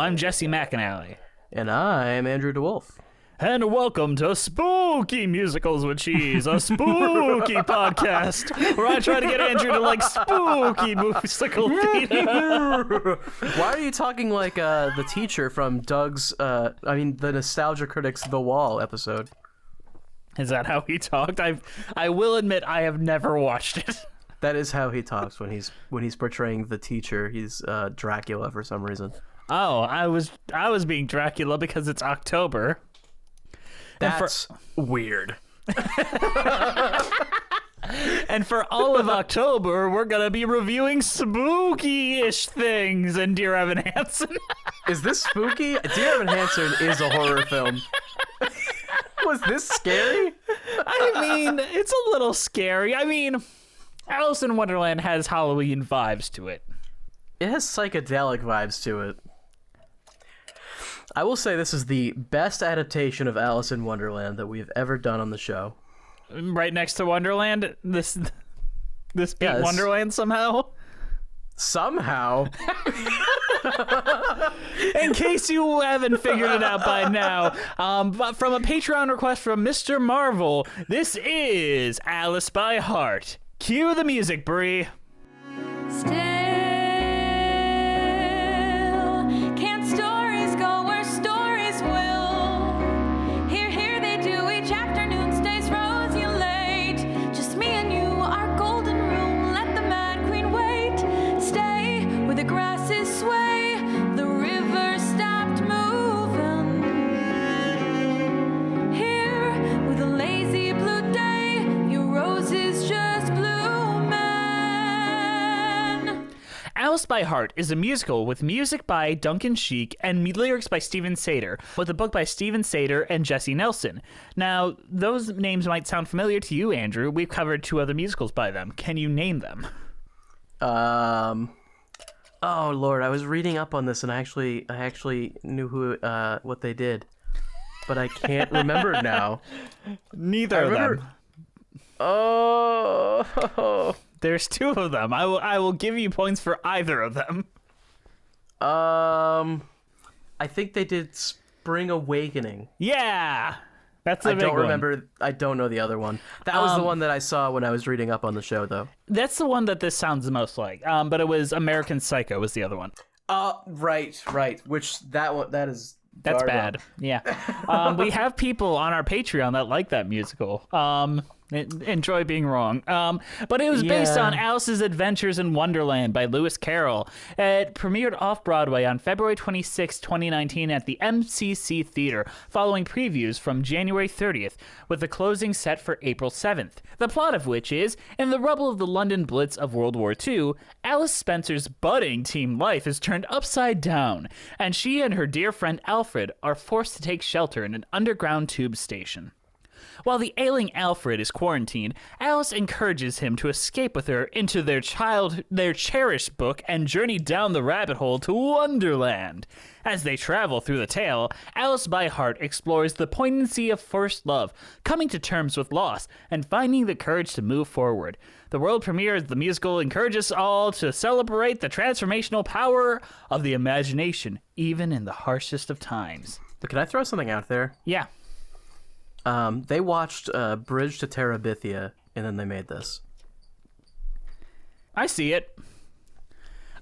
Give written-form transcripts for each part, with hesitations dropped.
I'm Jesse McAnally. And I'm Andrew DeWolf. And welcome to Spooky Musicals with Cheese, a spooky podcast where I try to get Andrew to like spooky musical theater. Why are you talking like the teacher from the Nostalgia Critics The Wall episode? Is that how he talked? I will admit I have never watched it. That is how he talks when he's portraying the teacher. He's Dracula for some reason. Oh, I was being Dracula because it's October. That's weird. And for all of October, we're going to be reviewing spooky-ish things in Dear Evan Hansen. Is this spooky? Dear Evan Hansen is a horror film. Was this scary? I mean, it's a little scary. I mean, Alice in Wonderland has Halloween vibes to it. It has psychedelic vibes to it. I will say this is the best adaptation of Alice in Wonderland that we've ever done on the show. Right next to Wonderland? This beat Wonderland somehow? Somehow. In case you haven't figured it out by now, from a Patreon request from Mr. Marvel, this is Alice by Heart. Cue the music, Bree. Alice by Heart is a musical with music by Duncan Sheik and lyrics by Stephen Sater, with a book by Stephen Sater and Jesse Nelson. Now, those names might sound familiar to you, Andrew. We've covered 2 other musicals by them. Can you name them? Oh Lord, I was reading up on this and I actually knew what they did, but I can't remember now. Neither of them. Oh. There's 2 of them. I will give you points for either of them. I think they did Spring Awakening. Yeah, that's a big one. I don't remember. I don't know the other one. That was the one that I saw when I was reading up on the show, though. That's the one that this sounds the most like. But it was American Psycho was the other one. Right. Which that's bad. Yeah. We have people on our Patreon that like that musical. Enjoy being wrong. But it was based on Alice's Adventures in Wonderland by Lewis Carroll. It premiered off-Broadway on February 26, 2019 at the MCC Theater, following previews from January 30th, with the closing set for April 7th. The plot of which is, in the rubble of the London Blitz of World War II, Alice Spencer's budding teen life is turned upside down, and she and her dear friend Alfred are forced to take shelter in an underground tube station. While the ailing Alfred is quarantined, Alice encourages him to escape with her into their cherished book and journey down the rabbit hole to Wonderland. As they travel through the tale, Alice by Heart explores the poignancy of first love, coming to terms with loss, and finding the courage to move forward. The world premiere of the musical encourages us all to celebrate the transformational power of the imagination, even in the harshest of times. Can I throw something out there? Yeah. They watched Bridge to Terabithia, and then they made this. I see it.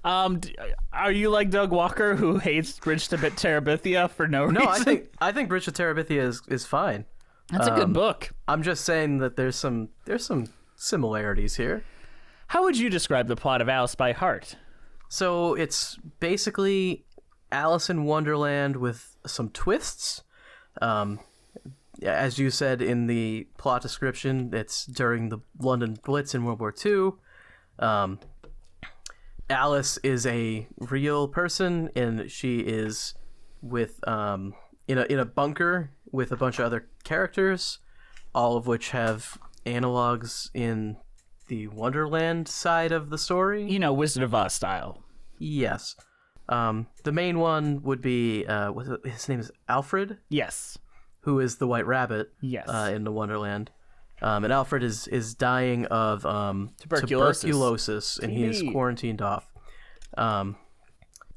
Are you like Doug Walker, who hates Bridge to Terabithia for no reason? No, I think Bridge to Terabithia is fine. That's a good book. I'm just saying that there's some similarities here. How would you describe the plot of Alice by Heart? So it's basically Alice in Wonderland with some twists. As you said in the plot description, it's during the London Blitz in World War II. Alice is a real person, and she is with in a bunker with a bunch of other characters, all of which have analogs in the Wonderland side of the story. You know, Wizard of Oz style. Yes. The main one would be his name is Alfred. Yes. Who is the White Rabbit? Yes. In the Wonderland. And Alfred is dying of tuberculosis, and he is quarantined off.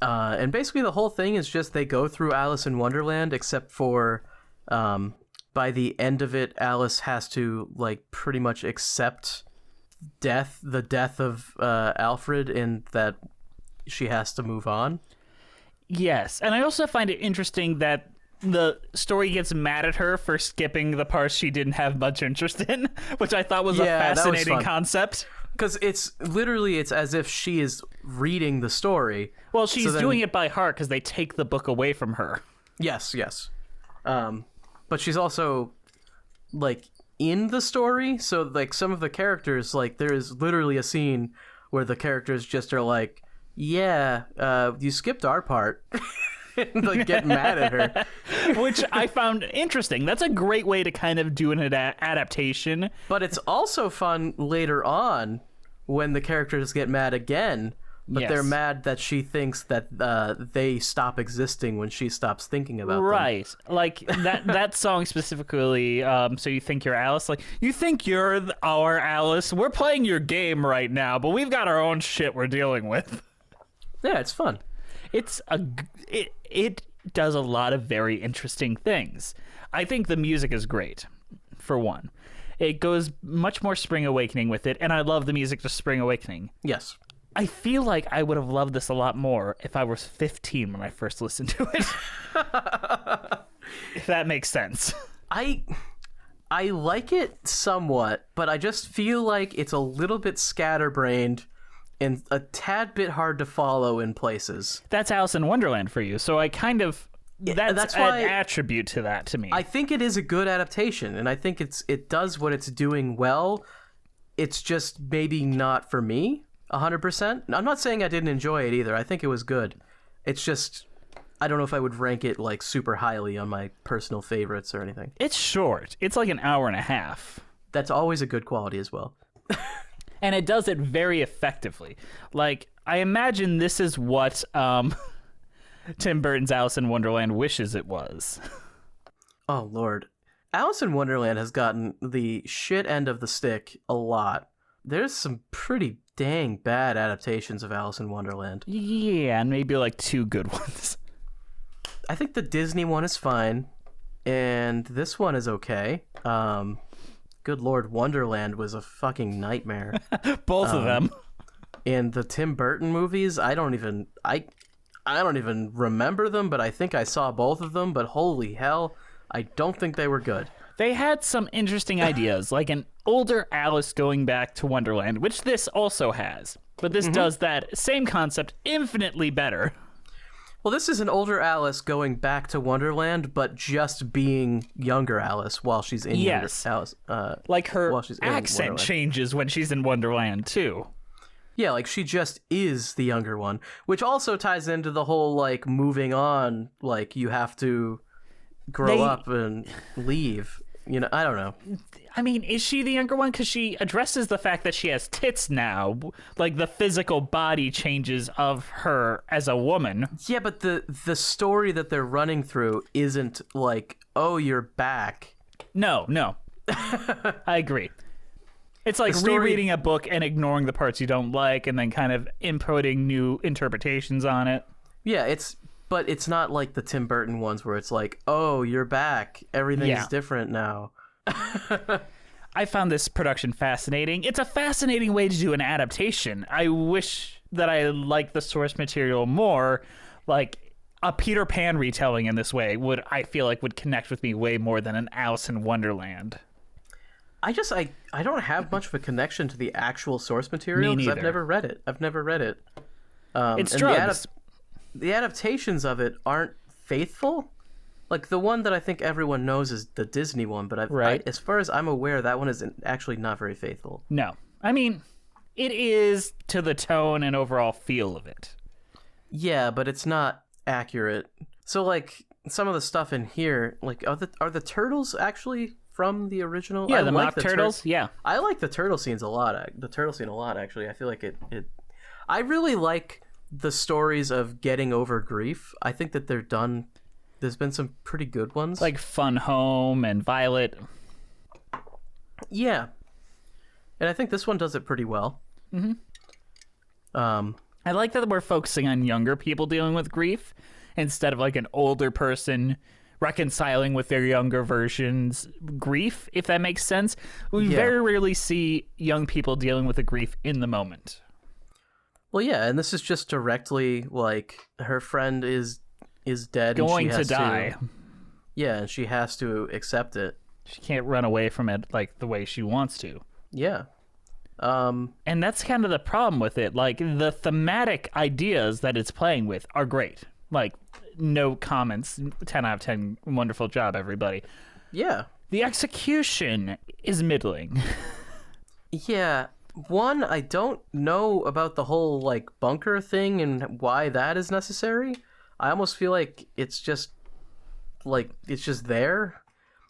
And basically the whole thing is just they go through Alice in Wonderland, except for by the end of it, Alice has to like pretty much accept the death of Alfred, in that she has to move on. Yes, and I also find it interesting that the story gets mad at her for skipping the parts she didn't have much interest in, which I thought was a fascinating concept. Because it's as if she is reading the story. Well, she's doing it by heart because they take the book away from her. Yes. But she's also, like, in the story. So, like, some of the characters, like, there is literally a scene where the characters just are like, yeah, you skipped our part. And, like, get mad at her. Which I found interesting. That's a great way to kind of do an adaptation. But it's also fun later on when the characters get mad again, but they're mad that she thinks that they stop existing when she stops thinking about them. Right. Like, that song specifically, So You Think You're Alice? Like, you think you're our Alice? We're playing your game right now, but we've got our own shit we're dealing with. Yeah, it's fun. It does a lot of very interesting things. I think the music is great, for one. It goes much more Spring Awakening with it, and I love the music to Spring Awakening. Yes. I feel like I would have loved this a lot more if I was 15 when I first listened to it. If that makes sense. I like it somewhat, but I just feel like it's a little bit scatterbrained and a tad bit hard to follow in places. That's Alice in Wonderland for you, so I kind of... That's an attribute to that to me. I think it is a good adaptation, and I think it does what it's doing well. It's just maybe not for me 100%. I'm not saying I didn't enjoy it either. I think it was good. It's just, I don't know if I would rank it like super highly on my personal favorites or anything. It's short. It's like an hour and a half. That's always a good quality as well. And it does it very effectively. Like, I imagine this is what Tim Burton's Alice in Wonderland wishes it was. Oh, Lord. Alice in Wonderland has gotten the shit end of the stick a lot. There's some pretty dang bad adaptations of Alice in Wonderland. Yeah, and maybe like 2 good ones. I think the Disney one is fine, and this one is okay. Good Lord, Wonderland was a fucking nightmare. Both of them. And the Tim Burton movies, I don't even remember them, but I think I saw both of them, but holy hell, I don't think they were good. They had some interesting ideas, like an older Alice going back to Wonderland, which this also has. But this does that same concept infinitely better. Well, this is an older Alice going back to Wonderland, but just being younger Alice while she's in younger Alice. Like her accent changes when she's in Wonderland, too. Yeah, like she just is the younger one, which also ties into the whole, like, moving on, like, you have to grow up and leave. You know, I don't know. I mean, is she the younger one? Because she addresses the fact that she has tits now. Like, the physical body changes of her as a woman. Yeah, but the story that they're running through isn't like, oh, you're back. No. I agree. It's like rereading a book and ignoring the parts you don't like and then kind of inputting new interpretations on it. Yeah, but it's not like the Tim Burton ones where it's like, oh, you're back. Everything's different now. I found this production fascinating. It's a fascinating way to do an adaptation. I wish that I liked the source material more. Like, a Peter Pan retelling in this way I feel like would connect with me way more than an Alice in Wonderland. I don't have much of a connection to the actual source material because I've never read it. It's drugs. The adaptations of it aren't faithful. Like, the one that I think everyone knows is the Disney one, but as far as I'm aware, that one is actually not very faithful. No. I mean, it is to the tone and overall feel of it. Yeah, but it's not accurate. So, like, some of the stuff in here, like, are the turtles actually from the original? Yeah, the mock turtles, yeah. I like the turtle scenes a lot. Actually. I feel like it... I really like the stories of getting over grief. I think that they're done... There's been some pretty good ones. Like Fun Home and Violet. Yeah. And I think this one does it pretty well. Mm-hmm. I like that we're focusing on younger people dealing with grief instead of like an older person reconciling with their younger version's grief, if that makes sense. We very rarely see young people dealing with the grief in the moment. Well, yeah, and this is just directly like her friend is dead, Going and she has to die. Yeah, and she has to accept it. She can't run away from it like the way she wants to. Yeah. And that's kind of the problem with it. Like, the thematic ideas that it's playing with are great. Like, no comments. 10 out of 10. Wonderful job, everybody. Yeah. The execution is middling. Yeah. One, I don't know about the whole, like, bunker thing and why that is necessary. I almost feel like it's just there.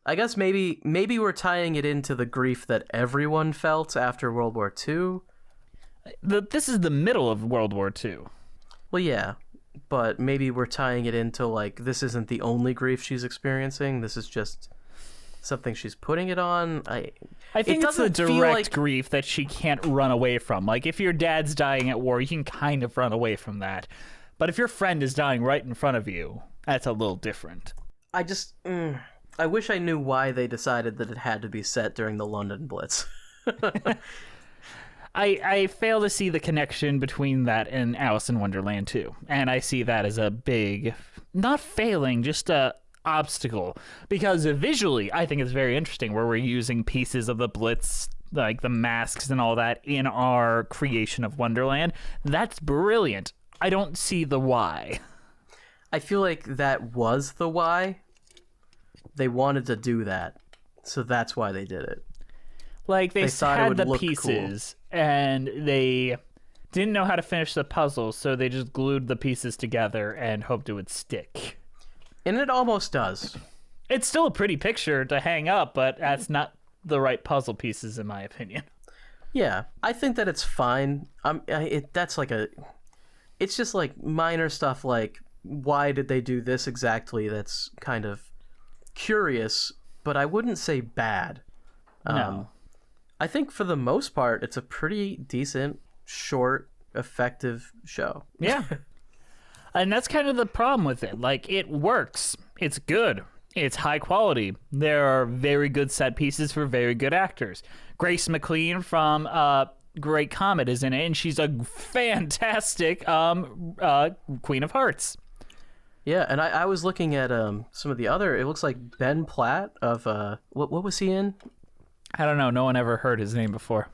I guess maybe we're tying it into the grief that everyone felt after World War II. This is the middle of World War II. Well, yeah, but maybe we're tying it into, like, this isn't the only grief she's experiencing. This is just something she's putting it on. I think it's the direct grief that she can't run away from. Like, if your dad's dying at war, you can kind of run away from that. But if your friend is dying right in front of you, that's a little different. I wish I knew why they decided that it had to be set during the London Blitz. I fail to see the connection between that and Alice in Wonderland 2. And I see that as a big, not failing, just a obstacle. Because visually, I think it's very interesting where we're using pieces of the Blitz, like the masks and all that, in our creation of Wonderland. That's brilliant. I don't see the why. I feel like that was the why. They wanted to do that, so that's why they did it. Like, they had the pieces, cool, and they didn't know how to finish the puzzle, so they just glued the pieces together and hoped it would stick. And it almost does. It's still a pretty picture to hang up, but that's not the right puzzle pieces, in my opinion. Yeah, I think that it's fine. It's just like minor stuff like, why did they do this exactly? That's kind of curious, but I wouldn't say bad. No. I think for the most part, it's a pretty decent, short, effective show. Yeah. And that's kind of the problem with it. Like, it works. It's good. It's high quality. There are very good set pieces for very good actors. Grace McLean from Great Comet is in it, and she's a fantastic Queen of Hearts. Yeah, and I was looking at some of the other. It looks like Ben Platt of what was he in? I don't know. No one ever heard his name before.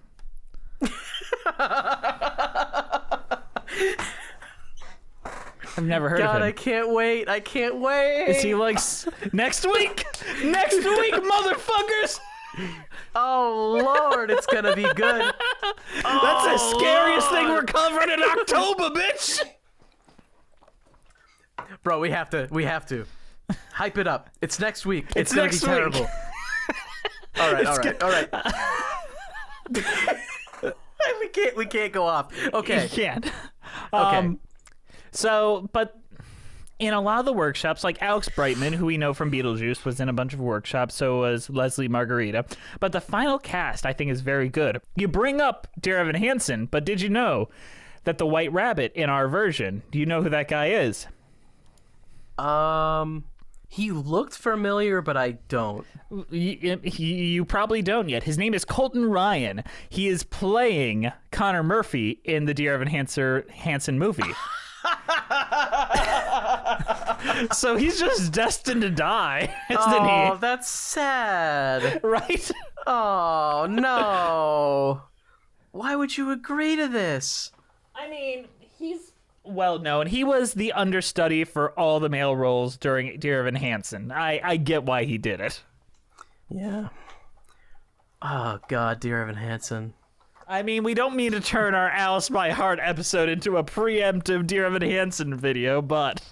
I've never heard of him. God, I can't wait. I can't wait. Is he like next week? Next week, motherfuckers! Oh Lord, it's gonna be good. That's the scariest thing we're covering in October, bitch. Bro, we have to hype it up. It's next week. It's gonna next be terrible. week. All right. We can't go off. Okay. You can't. Okay. So, but in a lot of the workshops, like Alex Brightman, who we know from Beetlejuice, was in a bunch of workshops, so was Leslie Margarita. But the final cast, I think, is very good. You bring up Dear Evan Hansen, but did you know that the White Rabbit in our version, do you know who that guy is? He looked familiar, but I don't. You probably don't yet. His name is Colton Ryan. He is playing Connor Murphy in the Dear Evan Hansen movie. So he's just destined to die, isn't he? Oh, that's sad. Right? Oh, no. Why would you agree to this? I mean, he's well known. He was the understudy for all the male roles during Dear Evan Hansen. I get why he did it. Yeah. Oh, God, Dear Evan Hansen. I mean, we don't mean to turn our Alice by Heart episode into a preemptive Dear Evan Hansen video, but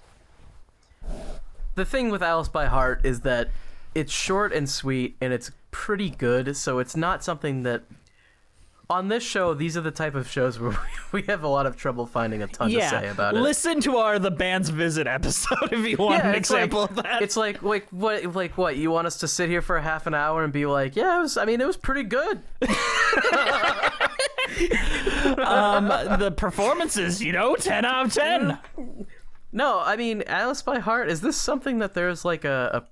the thing with Alice by Heart is that it's short and sweet, and it's pretty good, so it's not something that... On this show, these are the type of shows where we have a lot of trouble finding a ton to say about it. Listen to our The Band's Visit episode if you want an example of that. It's like what? You want us to sit here for a half an hour and be like, yeah, it was pretty good. The performances, 10 out of 10. No, I mean, Alice by Heart, is this something that there's like a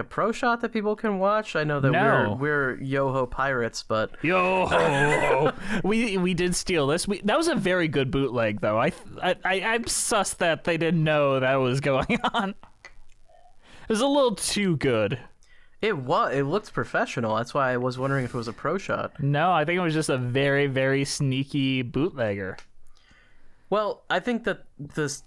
pro shot that people can watch? I know that we're Yoho pirates, but Yo, we did steal this. That was a very good bootleg, though. I'm sus that they didn't know that was going on. It was a little too good. It looked professional. That's why I was wondering if it was a pro shot. No, I think it was just a very, very sneaky bootlegger. Well, I think that the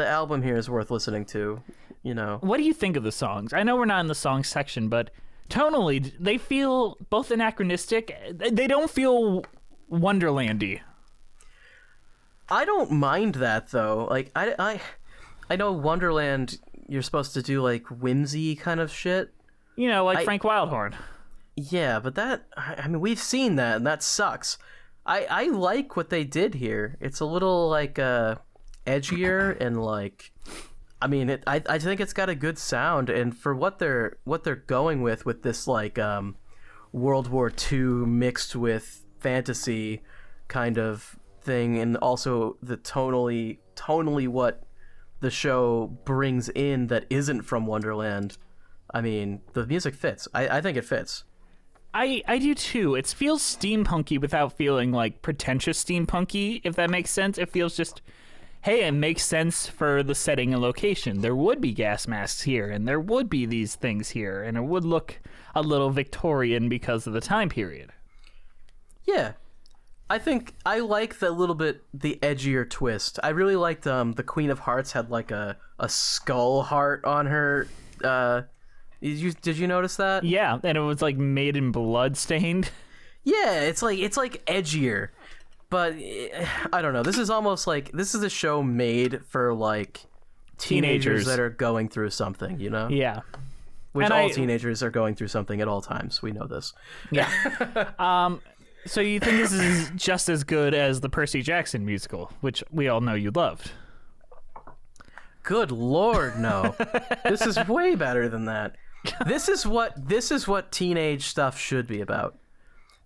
album here is worth listening to, What do you think of the songs? I know we're not in the song section, but tonally, they feel both anachronistic. They don't feel Wonderlandy. I don't mind that, though. Like, I know Wonderland, you're supposed to do, like, whimsy kind of shit. Frank Wildhorn. Yeah, but we've seen that, and that sucks. I like what they did here. It's a little, like, edgier, and, like... I think it's got a good sound, and for what they're going with this, like, World War II mixed with fantasy kind of thing, and also the tonally what the show brings in that isn't from Wonderland. I mean, the music fits. I think it fits. I do too. It feels steampunky without feeling like pretentious steampunky, if that makes sense. It feels just, hey, it makes sense for the setting and location. There would be gas masks here, and there would be these things here, and it would look a little Victorian because of the time period. Yeah. I think I like the edgier twist. I really liked the Queen of Hearts had like a skull heart on her. Did you notice that? Yeah, and it was like made in blood stained. Yeah, it's like edgier. But I don't know. This is almost like this is a show made for like teenagers that are going through something, Yeah. Which all teenagers are going through something at all times. We know this. Yeah. So you think this is just as good as the Percy Jackson musical, which we all know you loved? Good Lord, no. This is way better than that. This is what teenage stuff should be about.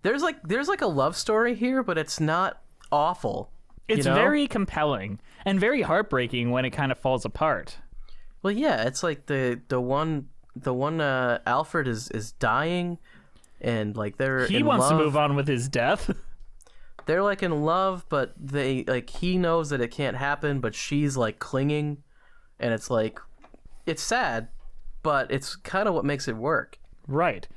There's like a love story here, but it's not awful. It's very compelling and very heartbreaking when it kind of falls apart. Well, yeah, it's like the one Alfred is dying. And like he wants to move on with his death. They're like in love, but he knows that it can't happen, but she's like clinging, and it's like it's sad, but it's kind of what makes it work. Right.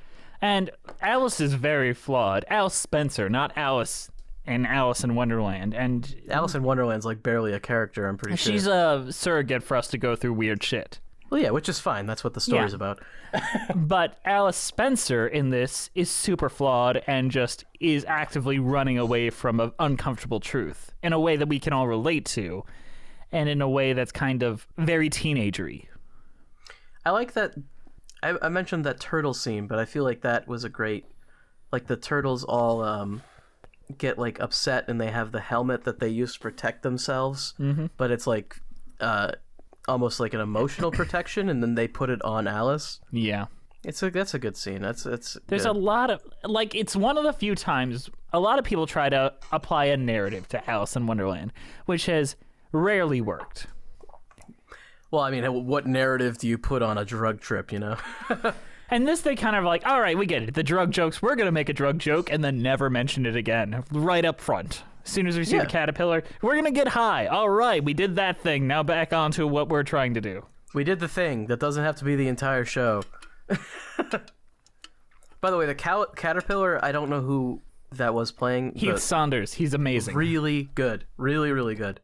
And Alice is very flawed. Alice Spencer, not Alice in Alice in Wonderland. And Alice in Wonderland's like barely a character, I'm pretty sure. She's a surrogate for us to go through weird shit. Well, yeah, which is fine. That's what the story's about. But Alice Spencer in this is super flawed and just is actively running away from an uncomfortable truth in a way that we can all relate to, and in a way that's kind of very teenagery. I like that. I mentioned that turtle scene, but I feel like that was a great... Like, the turtles all get, like, upset, and they have the helmet that they use to protect themselves, but it's, like... almost like an emotional protection, and then they put it on Alice. Yeah, that's a good scene. There's good. A lot of it's one of the few times a lot of people try to apply a narrative to Alice in Wonderland, which has rarely worked. Well, I mean, what narrative do you put on a drug trip, And this, they kind of like, all right, we get it. The drug jokes, we're gonna make a drug joke, and then never mention it again, right up front. As soon as we see the caterpillar, we're going to get high. All right, we did that thing. Now back on to what we're trying to do. We did the thing. That doesn't have to be the entire show. By the way, the caterpillar, I don't know who that was playing. Heath Saunders. He's amazing. Really good. Really, really good.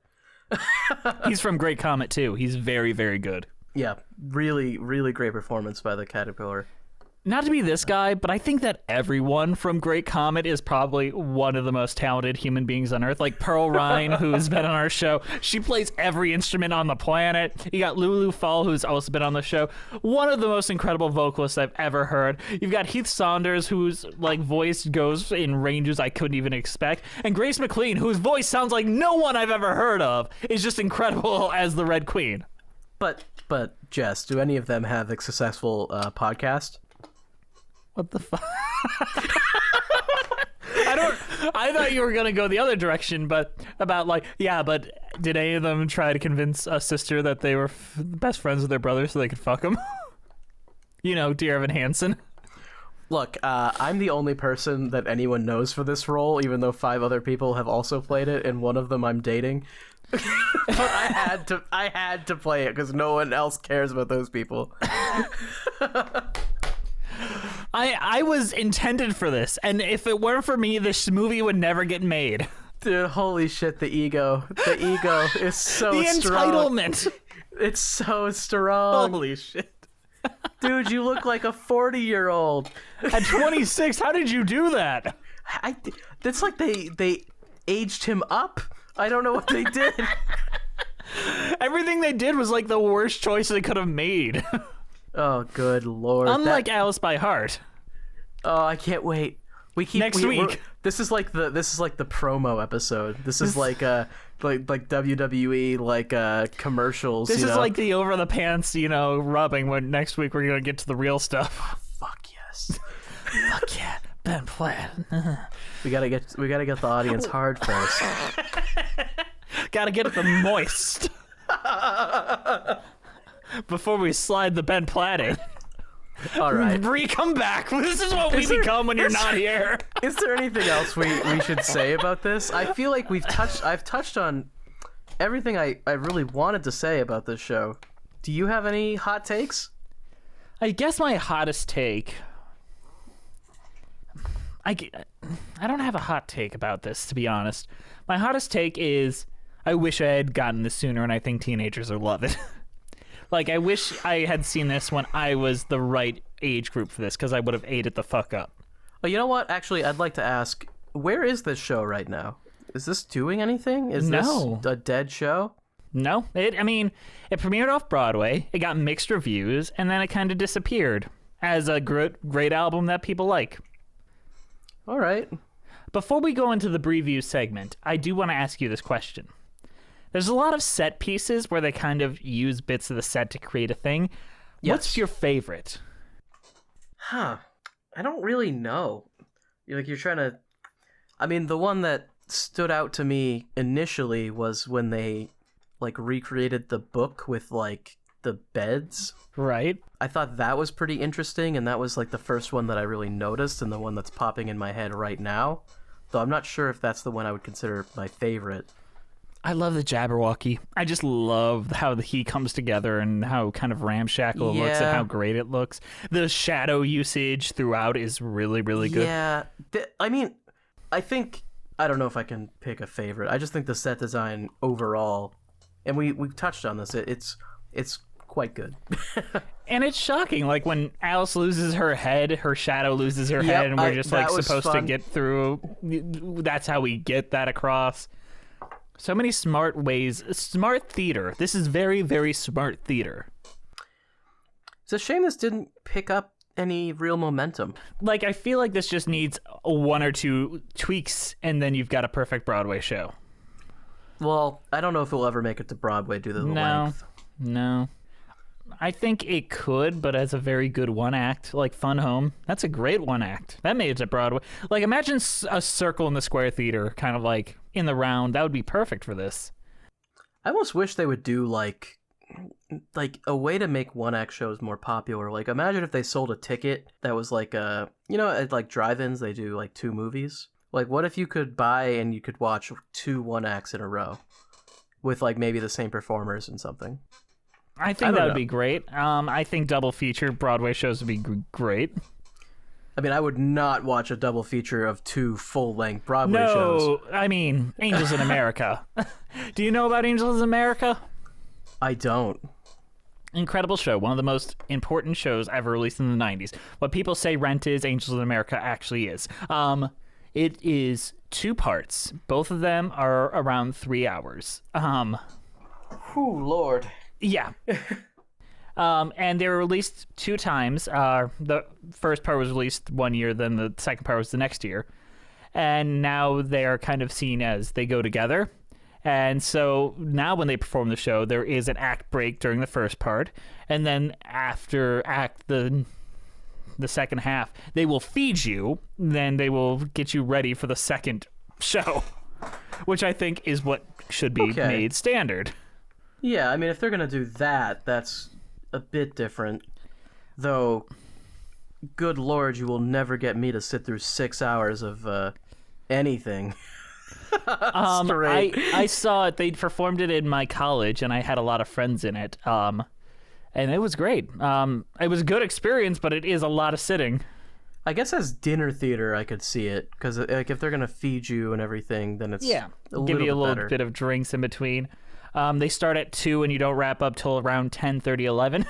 He's from Great Comet, too. He's very, very good. Yeah, really, really great performance by the caterpillar. Not to be this guy, but I think that everyone from Great Comet is probably one of the most talented human beings on Earth. Like Pearl Ryan, who's been on our show. She plays every instrument on the planet. You got Lulu Fall, who's also been on the show. One of the most incredible vocalists I've ever heard. You've got Heath Saunders, whose like voice goes in ranges I couldn't even expect. And Grace McLean, whose voice sounds like no one I've ever heard of, is just incredible as the Red Queen. But Jess, do any of them have a successful podcast? What the fuck? I thought you were going to go the other direction, but about like, yeah, but did any of them try to convince a sister that they were best friends with their brother so they could fuck him? You know, dear Evan Hansen. Look, I'm the only person that anyone knows for this role, even though 5 other people have also played it, and one of them I'm dating. But I had to play it because no one else cares about those people. I was intended for this, and if it weren't for me, this movie would never get made. Dude, holy shit, the ego is so the strong. Entitlement. It's so strong. Holy shit. Dude, you look like a 40-year-old. At 26, how did you do that? That's like they aged him up. I don't know what they did. Everything they did was like the worst choice they could have made. Oh, good lord. Unlike Alice by Heart. Oh, I can't wait. Next week. This is like the promo episode. This is like WWE commercials. This is like the over the pants, rubbing. When next week we're gonna get to the real stuff. Oh, fuck yes. Fuck yeah, Ben Platt. we gotta get the audience hard first. Gotta get the moist before we slide the Ben Platt in. All right, Bree, come back. This is what we become when you're not here. Is there anything else we should say about this? I feel like I've touched on everything I really wanted to say about this show. Do you have any hot takes? I guess my hottest take... I don't have a hot take about this, to be honest. My hottest take is I wish I had gotten this sooner, and I think teenagers will love it. Like, I wish I had seen this when I was the right age group for this, because I would have ate it the fuck up. Oh, you know what? Actually, I'd like to ask, where is this show right now? Is this doing anything? Is this a dead show? No. It premiered off Broadway, it got mixed reviews, and then it kind of disappeared as a great album that people like. All right. Before we go into the preview segment, I do want to ask you this question. There's a lot of set pieces where they kind of use bits of the set to create a thing. Yes. What's your favorite? I don't really know. You're trying to... I mean, the one that stood out to me initially was when they, recreated the book with, the beds. Right. I thought that was pretty interesting, and that was, the first one that I really noticed, and the one that's popping in my head right now. Though I'm not sure if that's the one I would consider my favorite. I love the Jabberwocky. I just love how he comes together and how kind of ramshackle it looks and how great it looks. The shadow usage throughout is really, really good. Yeah. I think... I don't know if I can pick a favorite. I just think the set design overall, and we've touched on this, it's quite good. And it's shocking. Like, when Alice loses her head, her shadow loses her head, and we're just, supposed to get through. That's how we get that across. So many smart ways. Smart theater. This is very, very smart theater. It's a shame this didn't pick up any real momentum. I feel like this just needs 1 or 2 tweaks, and then you've got a perfect Broadway show. Well, I don't know if it'll ever make it to Broadway due to the length. No. I think it could, but as a very good one act, like Fun Home, that's a great one act. That made it to Broadway. Imagine a circle in the Square Theater, kind of in the round. That would be perfect for this. I almost wish they would do a way to make one act shows more popular. Imagine if they sold a ticket that was at drive-ins they do 2 movies. What if you could buy and you could watch 2 one acts in a row with maybe the same performers and something. I think that would be great. I think double feature Broadway shows would be great. I mean, I would not watch a double feature of 2 full-length Broadway shows. No, I mean, Angels in America. Do you know about Angels in America? I don't. Incredible show. One of the most important shows ever released in the 90s. What people say Rent is, Angels in America actually is. It is 2 parts. Both of them are around 3 hours. Whew, Lord. Yeah. And they were released 2 times. The first part was released 1 year, then the second part was the next year. And now they are kind of seen as they go together. And so now when they perform the show, there is an act break during the first part. And then after the second half, they will feed you. Then they will get you ready for the second show, which I think is what should be made standard. Yeah, I mean, if they're going to do that, that's a bit different. Though, good lord, you will never get me to sit through 6 hours of anything. I saw it. They performed it in my college, and I had a lot of friends in it. And it was great. It was a good experience, but it is a lot of sitting. I guess as dinner theater, I could see it, because like, if they're going to feed you and everything, then it's give you a little bit of drinks in between. They start at 2 and you don't wrap up till around 10:30, 11.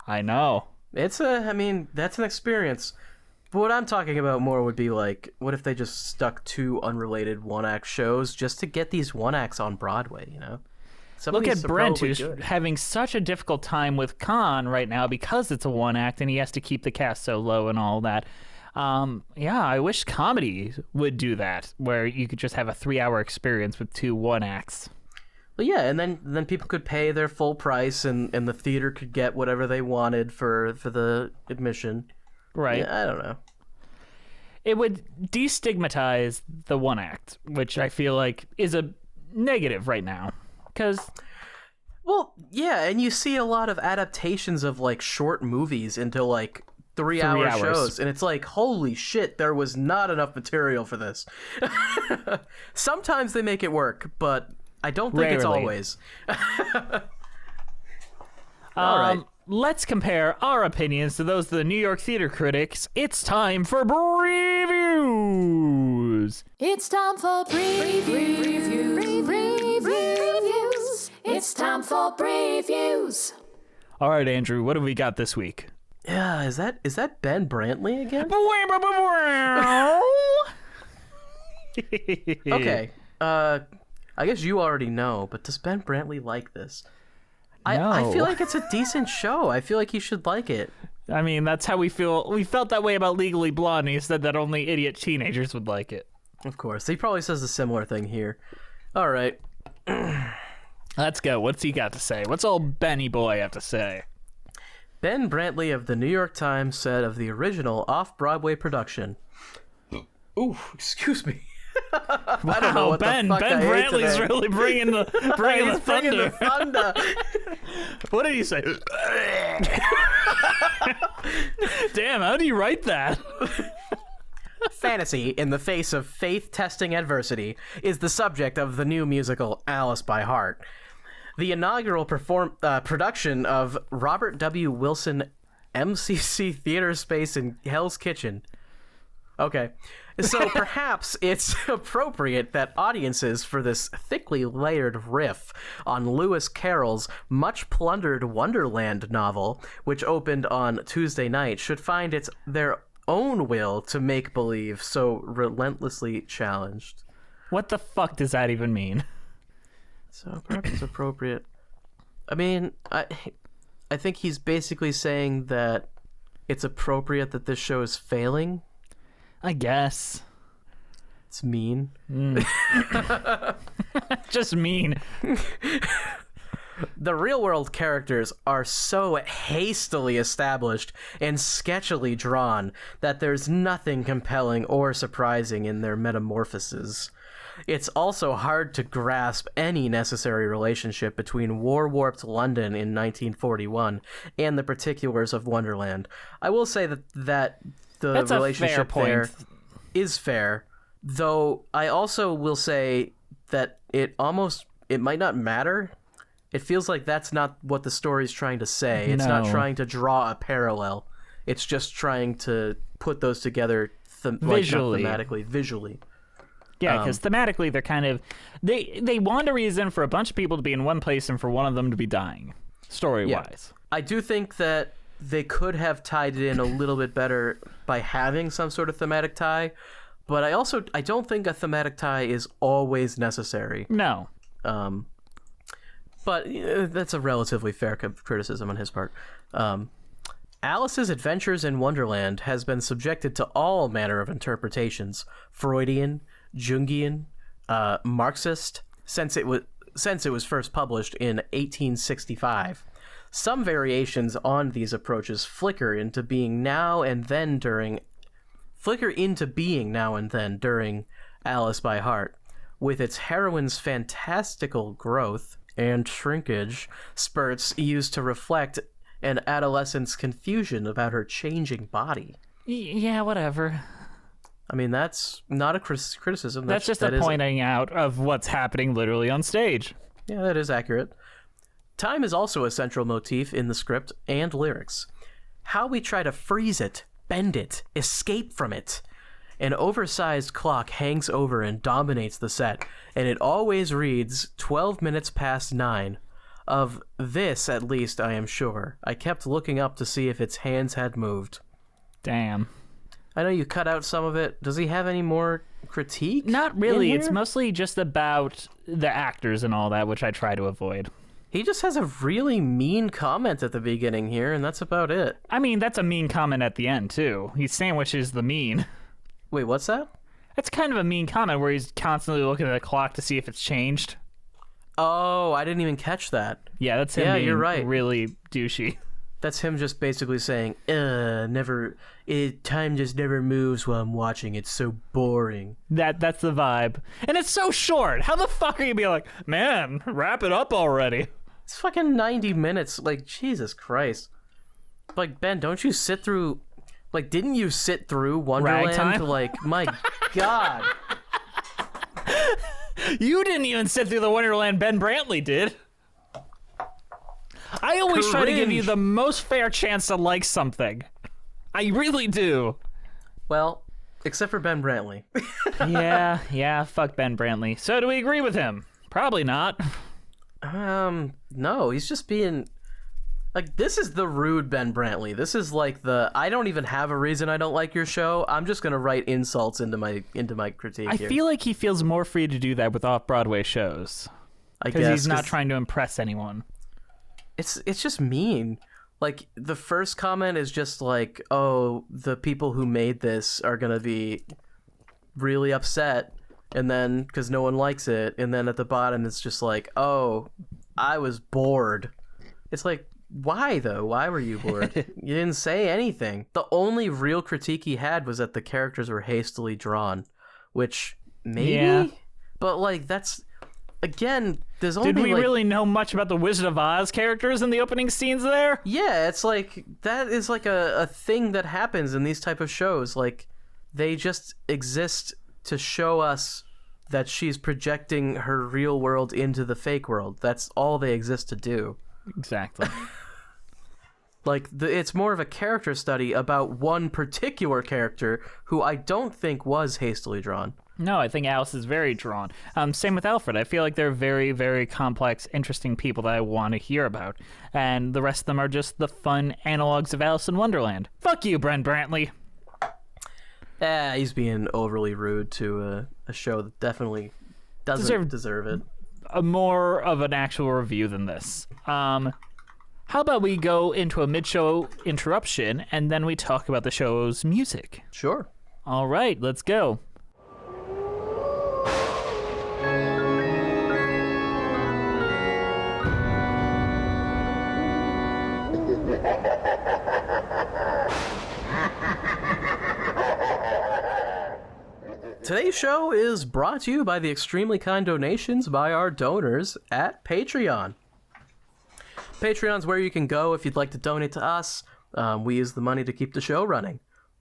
I know. That's an experience. But what I'm talking about more would be like, what if they just stuck 2 unrelated one-act shows just to get these one-acts on Broadway, you know? Look at Brent, who's having such a difficult time with Con right now because it's a one-act and he has to keep the cast so low and all that. I wish comedy would do that, where you could just have a 3-hour experience with 2 one-acts. Well, yeah, and then people could pay their full price and the theater could get whatever they wanted for the admission. Right. Yeah, I don't know. It would destigmatize the one-act, which I feel like is a negative right now. Well, yeah, and you see a lot of adaptations of like short movies into like 3-hour shows, and it's like, holy shit, there was not enough material for this. Sometimes they make it work, but I don't think it's always. All right. Let's compare our opinions to those of the New York theater critics. It's time for previews. It's time for previews. It's time for previews. All right, Andrew, what have we got this week? Yeah, is that Ben Brantley again? Okay. I guess you already know, but does Ben Brantley like this? No. I feel like it's a decent show. I feel like he should like it. I mean, that's how we feel. We felt that way about Legally Blonde. He said that only idiot teenagers would like it. Of course. He probably says a similar thing here. All right. Let's go. What's he got to say? What's old Benny boy have to say? Ben Brantley of the New York Times said of the original off-Broadway production. Ooh, excuse me. Wow, Ben Brantley's really bringing the thunder. What did he say? Damn, how do you write that? Fantasy in the face of faith-testing adversity is the subject of the new musical Alice by Heart. The inaugural production of Robert W. Wilson MCC Theater Space in Hell's Kitchen. Okay. So perhaps it's appropriate that audiences for this thickly layered riff on Lewis Carroll's much plundered Wonderland novel, which opened on Tuesday night, should find their own will to make believe so relentlessly challenged. What the fuck does that even mean? So perhaps it's appropriate. I mean, I think he's basically saying that it's appropriate that this show is failing. I guess. It's mean. Just mean. The real-world characters are so hastily established and sketchily drawn that there's nothing compelling or surprising in their metamorphoses. It's also hard to grasp any necessary relationship between war-warped London in 1941 and the particulars of Wonderland. I will say that the That's relationship there is fair, though I also will say that it might not matter. It feels like that's not what the story's trying to say. It's not trying to draw a parallel. It's just trying to put those together visually. Visually. Yeah, because thematically they're kind of... They want a reason for a bunch of people to be in one place and for one of them to be dying, story-wise. Yeah. I do think that they could have tied it in a little bit better by having some sort of thematic tie, but I don't think a thematic tie is always necessary. No. But that's a relatively fair criticism on his part. Alice's Adventures in Wonderland has been subjected to all manner of interpretations, Freudian, Jungian, Marxist, since it was first published in 1865. Some variations on these approaches flicker into being now and then during Alice by heart, with its heroine's fantastical growth and shrinkage spurts used to reflect an adolescent's confusion about her changing body. Yeah, whatever. I mean, that's not a criticism. That's just a pointing out of what's happening literally on stage. Yeah, that is accurate. Time is also a central motif in the script and lyrics. How we try to freeze it, bend it, escape from it. An oversized clock hangs over and dominates the set, and it always reads 12 minutes past 9. Of this, at least, I am sure. I kept looking up to see if its hands had moved. Damn. I know you cut out some of it. Does he have any more critique? Not really. It's mostly just about the actors and all that, which I try to avoid. He just has a really mean comment at the beginning here, and that's about it. I mean, that's a mean comment at the end, too. He sandwiches the mean. Wait, what's that? That's kind of a mean comment where he's constantly looking at the clock to see if it's changed. Oh, I didn't even catch that. Yeah, that's him being you're right. really douchey. That's him just basically saying, time just never moves while I'm watching. It's so boring. That's the vibe. And it's so short. How the fuck are you be like, man, wrap it up already? It's fucking 90 minutes. Like, Jesus Christ. Like, Ben, don't you sit through... Like, didn't you sit through Wonderland? Ragtime? Like, my God. You didn't even sit through the Wonderland Ben Brantley did. I always try to give you the most fair chance to like something. I really do. Well, except for Ben Brantley. Yeah, fuck Ben Brantley. So do we agree with him? Probably not. No, he's just being... Like, this is the rude Ben Brantley. This is like the, I don't even have a reason I don't like your show. I'm just going to write insults into my critique here. I feel like he feels more free to do that with off-Broadway shows. I guess. Because he's not trying to impress anyone. It's just mean. Like, the first comment is just like, oh, the people who made this are going to be really upset. And then, because no one likes it. And then at the bottom, it's just like, oh, I was bored. It's like, why, though? Why were you bored? You didn't say anything. The only real critique he had was that the characters were hastily drawn, which maybe? Yeah. But, like, that's... Again, there's only, Did we really know much about the Wizard of Oz characters in the opening scenes there? Yeah, it's like, that is like a thing that happens in these type of shows. Like, they just exist to show us that she's projecting her real world into the fake world. That's all they exist to do. Exactly. Like, it's more of a character study about one particular character who I don't think was hastily drawn. No, I think Alice is very drawn. Same with Alfred. I feel like they're very, very complex, interesting people that I want to hear about. And the rest of them are just the fun analogs of Alice in Wonderland. Fuck you, Brent Brantley. He's being overly rude to a show that definitely doesn't deserve it. More of an actual review than this. How about we go into a mid-show interruption, and then we talk about the show's music? Sure. All right, let's go. Today's show is brought to you by the extremely kind donations by our donors at Patreon. Patreon's where you can go if you'd like to donate to us. We use the money to keep the show running.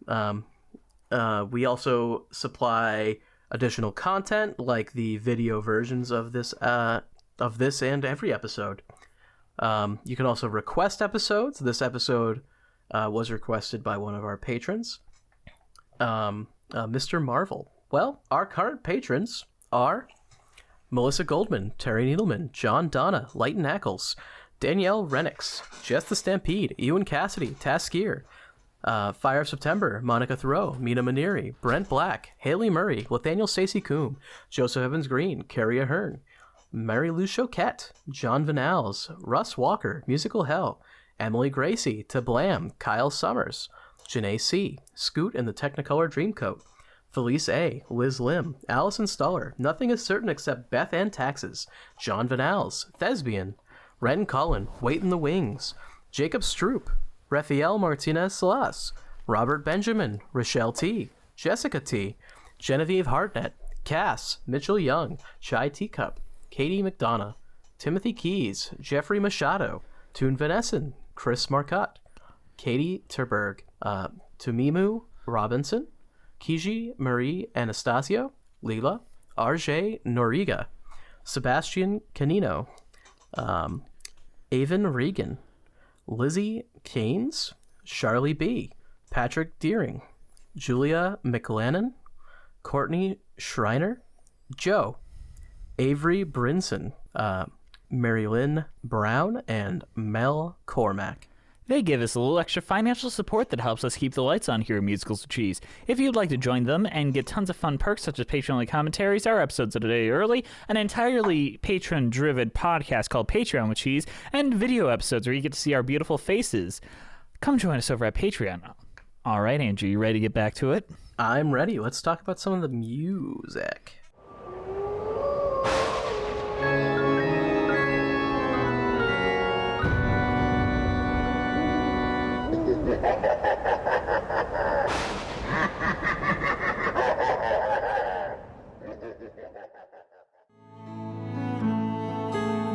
We also supply additional content, like the video versions of this and every episode. You can also request episodes. This episode was requested by one of our patrons, Mr. Marvel. Well, our current patrons are Melissa Goldman, Terry Needleman, John Donna, Leighton Ackles, Danielle Renix, Jess the Stampede, Ewan Cassidy, Taskier, Fire of September, Monica Thoreau, Mina Maneri, Brent Black, Haley Murray, Nathaniel Stacey Coombe, Joseph Evans Green, Carrie Ahern, Mary Lou Choquette, John Vanals, Russ Walker, Musical Hell, Emily Gracie, Tablam, Kyle Summers, Janae C., Scoot and the Technicolor Dreamcoat, Felice A., Liz Lim, Allison Stuller, Nothing is Certain Except Beth and Taxes, John Vanals, Thespian, Ren Cullen, Wait in the Wings, Jacob Stroop, Rafael Martinez Salas, Robert Benjamin, Rochelle T., Jessica T., Genevieve Hartnett, Cass, Mitchell Young, Chai Teacup, Katie McDonough, Timothy Keys, Jeffrey Machado, Toon Vanessen, Chris Marcotte, Katie Terberg, Tumimu Robinson, Kiji Marie Anastasio, Leela, RJ Noriga, Sebastian Canino, Avon Regan, Lizzie Keynes, Charlie B., Patrick Deering, Julia McLennan, Courtney Schreiner, Joe, Avery Brinson, Mary Lynn Brown, and Mel Cormack. They give us a little extra financial support that helps us keep the lights on here at Musicals with Cheese. If you'd like to join them and get tons of fun perks such as patron-only commentaries, our episodes a day early, an entirely patron-driven podcast called Patreon with Cheese, and video episodes where you get to see our beautiful faces, come join us over at Patreon. All right, Andrew, you ready to get back to it? I'm ready. Let's talk about some of the music.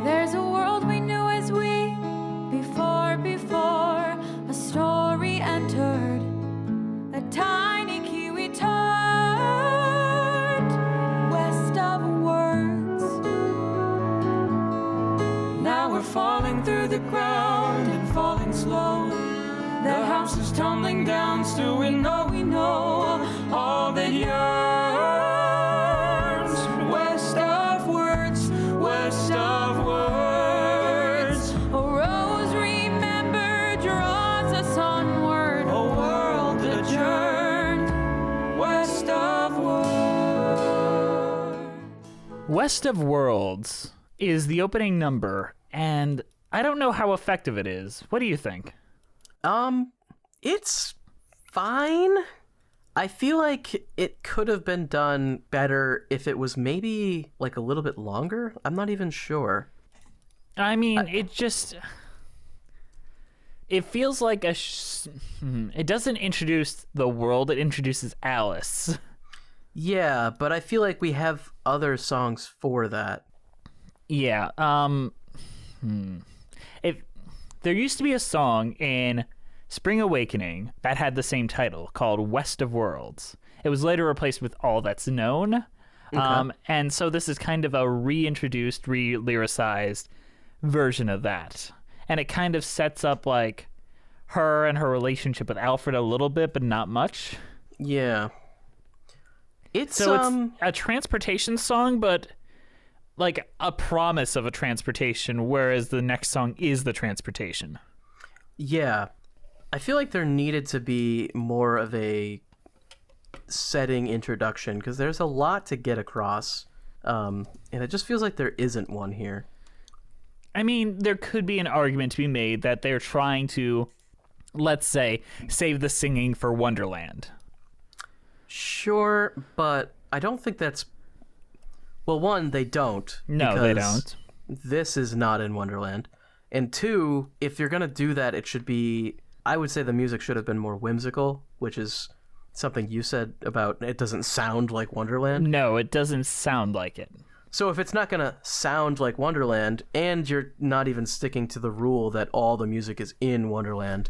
There's a world we knew as we before a story entered a tiny kiwi turned west of words. Now we're falling through the ground and falling slow. The house is tumbling down, still we know all that yearns west of words, west of words. A rose remembered draws us onward, a world adjourned west of words. West of Worlds is the opening number, and I don't know how effective it is. What do you think? It's fine. I feel like it could have been done better if it was maybe like a little bit longer. I'm not even sure. I mean, it feels like it doesn't introduce the world, it introduces Alice. Yeah, but I feel like we have other songs for that. Yeah, if there used to be a song in Spring Awakening that had the same title called West of Worlds. It was later replaced with All That's Known. Okay. And so this is kind of a reintroduced, re-lyricized version of that. And it kind of sets up like her and her relationship with Alfred a little bit, but not much. Yeah. It's So it's a transportation song, but like a promise of a transportation, whereas the next song is the transportation. Yeah. I feel like there needed to be more of a setting introduction because there's a lot to get across. And it just feels like there isn't one here. I mean, there could be an argument to be made that they're trying to, let's say, save the singing for Wonderland. Sure, but I don't think that's... Well, one, they don't. No, they don't. This is not in Wonderland. And two, if you're going to do that, it should be... I would say the music should have been more whimsical, which is something you said about it doesn't sound like Wonderland. No, it doesn't sound like it. So if it's not going to sound like Wonderland, and you're not even sticking to the rule that all the music is in Wonderland,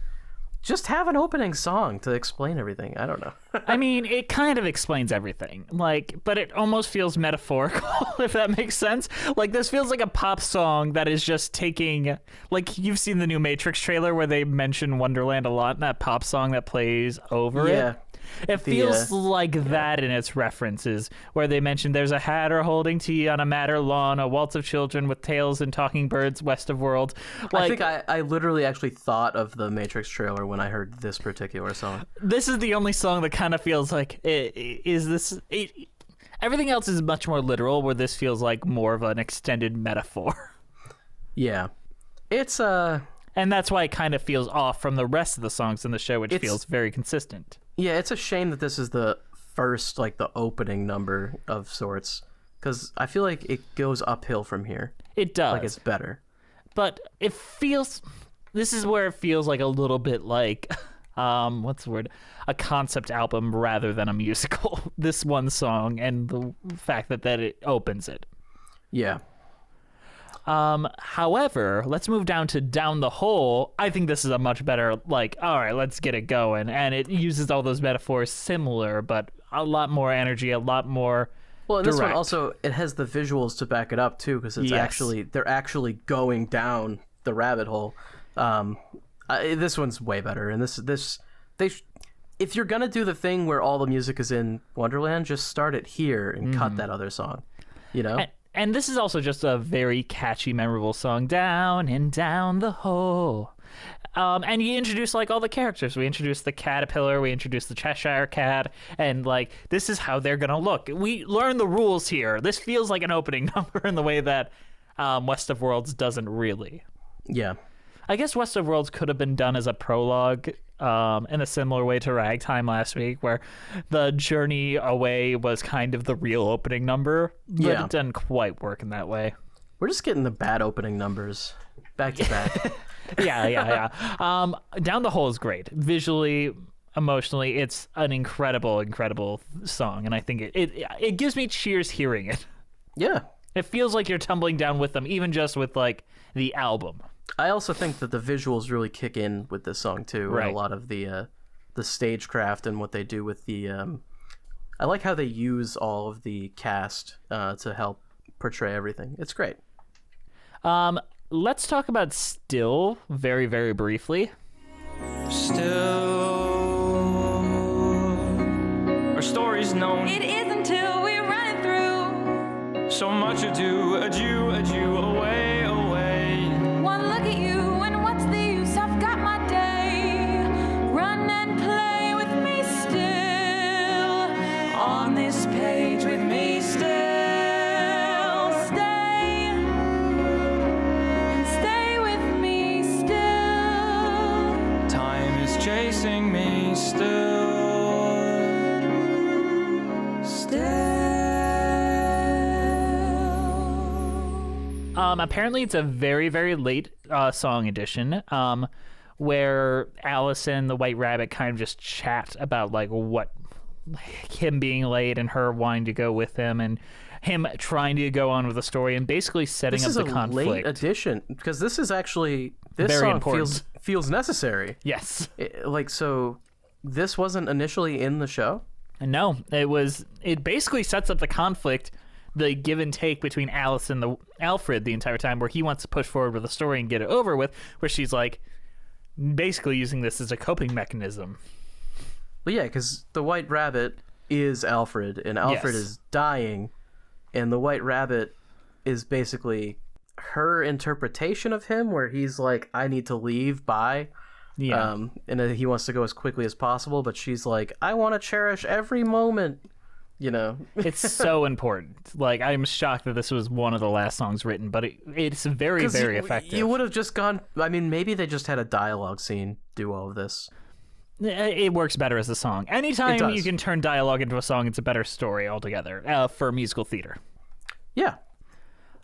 just have an opening song to explain everything. I don't know. I mean, it kind of explains everything. Like, but it almost feels metaphorical, if that makes sense. Like, this feels like a pop song that is just taking... Like, you've seen the new Matrix trailer where they mention Wonderland a lot in that pop song that plays over it. It feels like that in its references, where they mention there's a hatter holding tea on a madder lawn, a waltz of children with tails and talking birds west of world. Like, I think I literally actually thought of the Matrix trailer when I heard this particular song. This is the only song that kind of feels like, everything else is much more literal, where this feels like more of an extended metaphor. Yeah. It's, And that's why it kind of feels off from the rest of the songs in the show, which feels very consistent. Yeah, it's a shame that this is the first, like, the opening number of sorts, because I feel like it goes uphill from here. It does. Like, it's better. But it feels... This is where it feels like a little bit like what's the word? A concept album rather than a musical. This one song and the fact that it opens it. Yeah. However, let's move down to Down the Hole. I think this is a much better, like, all right, let's get it going. And it uses all those metaphors similar, but a lot more energy, a lot more Well, and direct. this one also, it has the visuals to back it up too, because it's they're actually going down the rabbit hole. This one's way better, and if you're gonna do the thing where all the music is in Wonderland, just start it here and cut that other song, you know. And this is also just a very catchy, memorable song. Down and down the hole. And you introduce like all the characters. We introduced the caterpillar, we introduced the Cheshire cat, and like this is how they're gonna look. We learn the rules here. This feels like an opening number in the way that West of Worlds doesn't really. Yeah. I guess West of Worlds could have been done as a prologue in a similar way to Ragtime last week, where the journey away was kind of the real opening number, but it didn't quite work in that way. We're just getting the bad opening numbers back to back. Yeah. Down the Hole is great. Visually, emotionally, it's an incredible song, and I think it gives me cheers hearing it. Yeah. It feels like you're tumbling down with them, even just with like the album. I also think that the visuals really kick in with this song too, right. And a lot of the stagecraft and what they do with the. I like how they use all of the cast to help portray everything. It's great. Let's talk about Still very, very briefly. Still, our story's known. It is until we run it through. So much ado, away, away. One look at you, and what's the use? I've got my day. Run and play with me still. On this page with me still. Stay. And stay with me still. Time is chasing me still. Apparently it's a very, very late song edition, where Alice and the White Rabbit kind of just chat about like what him being late and her wanting to go with him and him trying to go on with the story and basically setting This up is the a conflict. late addition because this is actually this Very song important. feels necessary. Yes. So this wasn't initially in the show. No, it basically sets up the conflict, the give and take between Alice and Alfred the entire time, where he wants to push forward with the story and get it over with, where she's like basically using this as a coping mechanism. Well, yeah, because the White Rabbit is Alfred, and Alfred is dying, and the White Rabbit is basically her interpretation of him, where he's like, I need to leave, bye. Yeah. And he wants to go as quickly as possible, but she's like, I want to cherish every moment, you know. It's so important. Like, I'm shocked that this was one of the last songs written, but it's very, very effective. You would have just gone, I mean, maybe they just had a dialogue scene do all of this. It works better as a song. Anytime you can turn dialogue into a song, it's a better story altogether for musical theater. Yeah.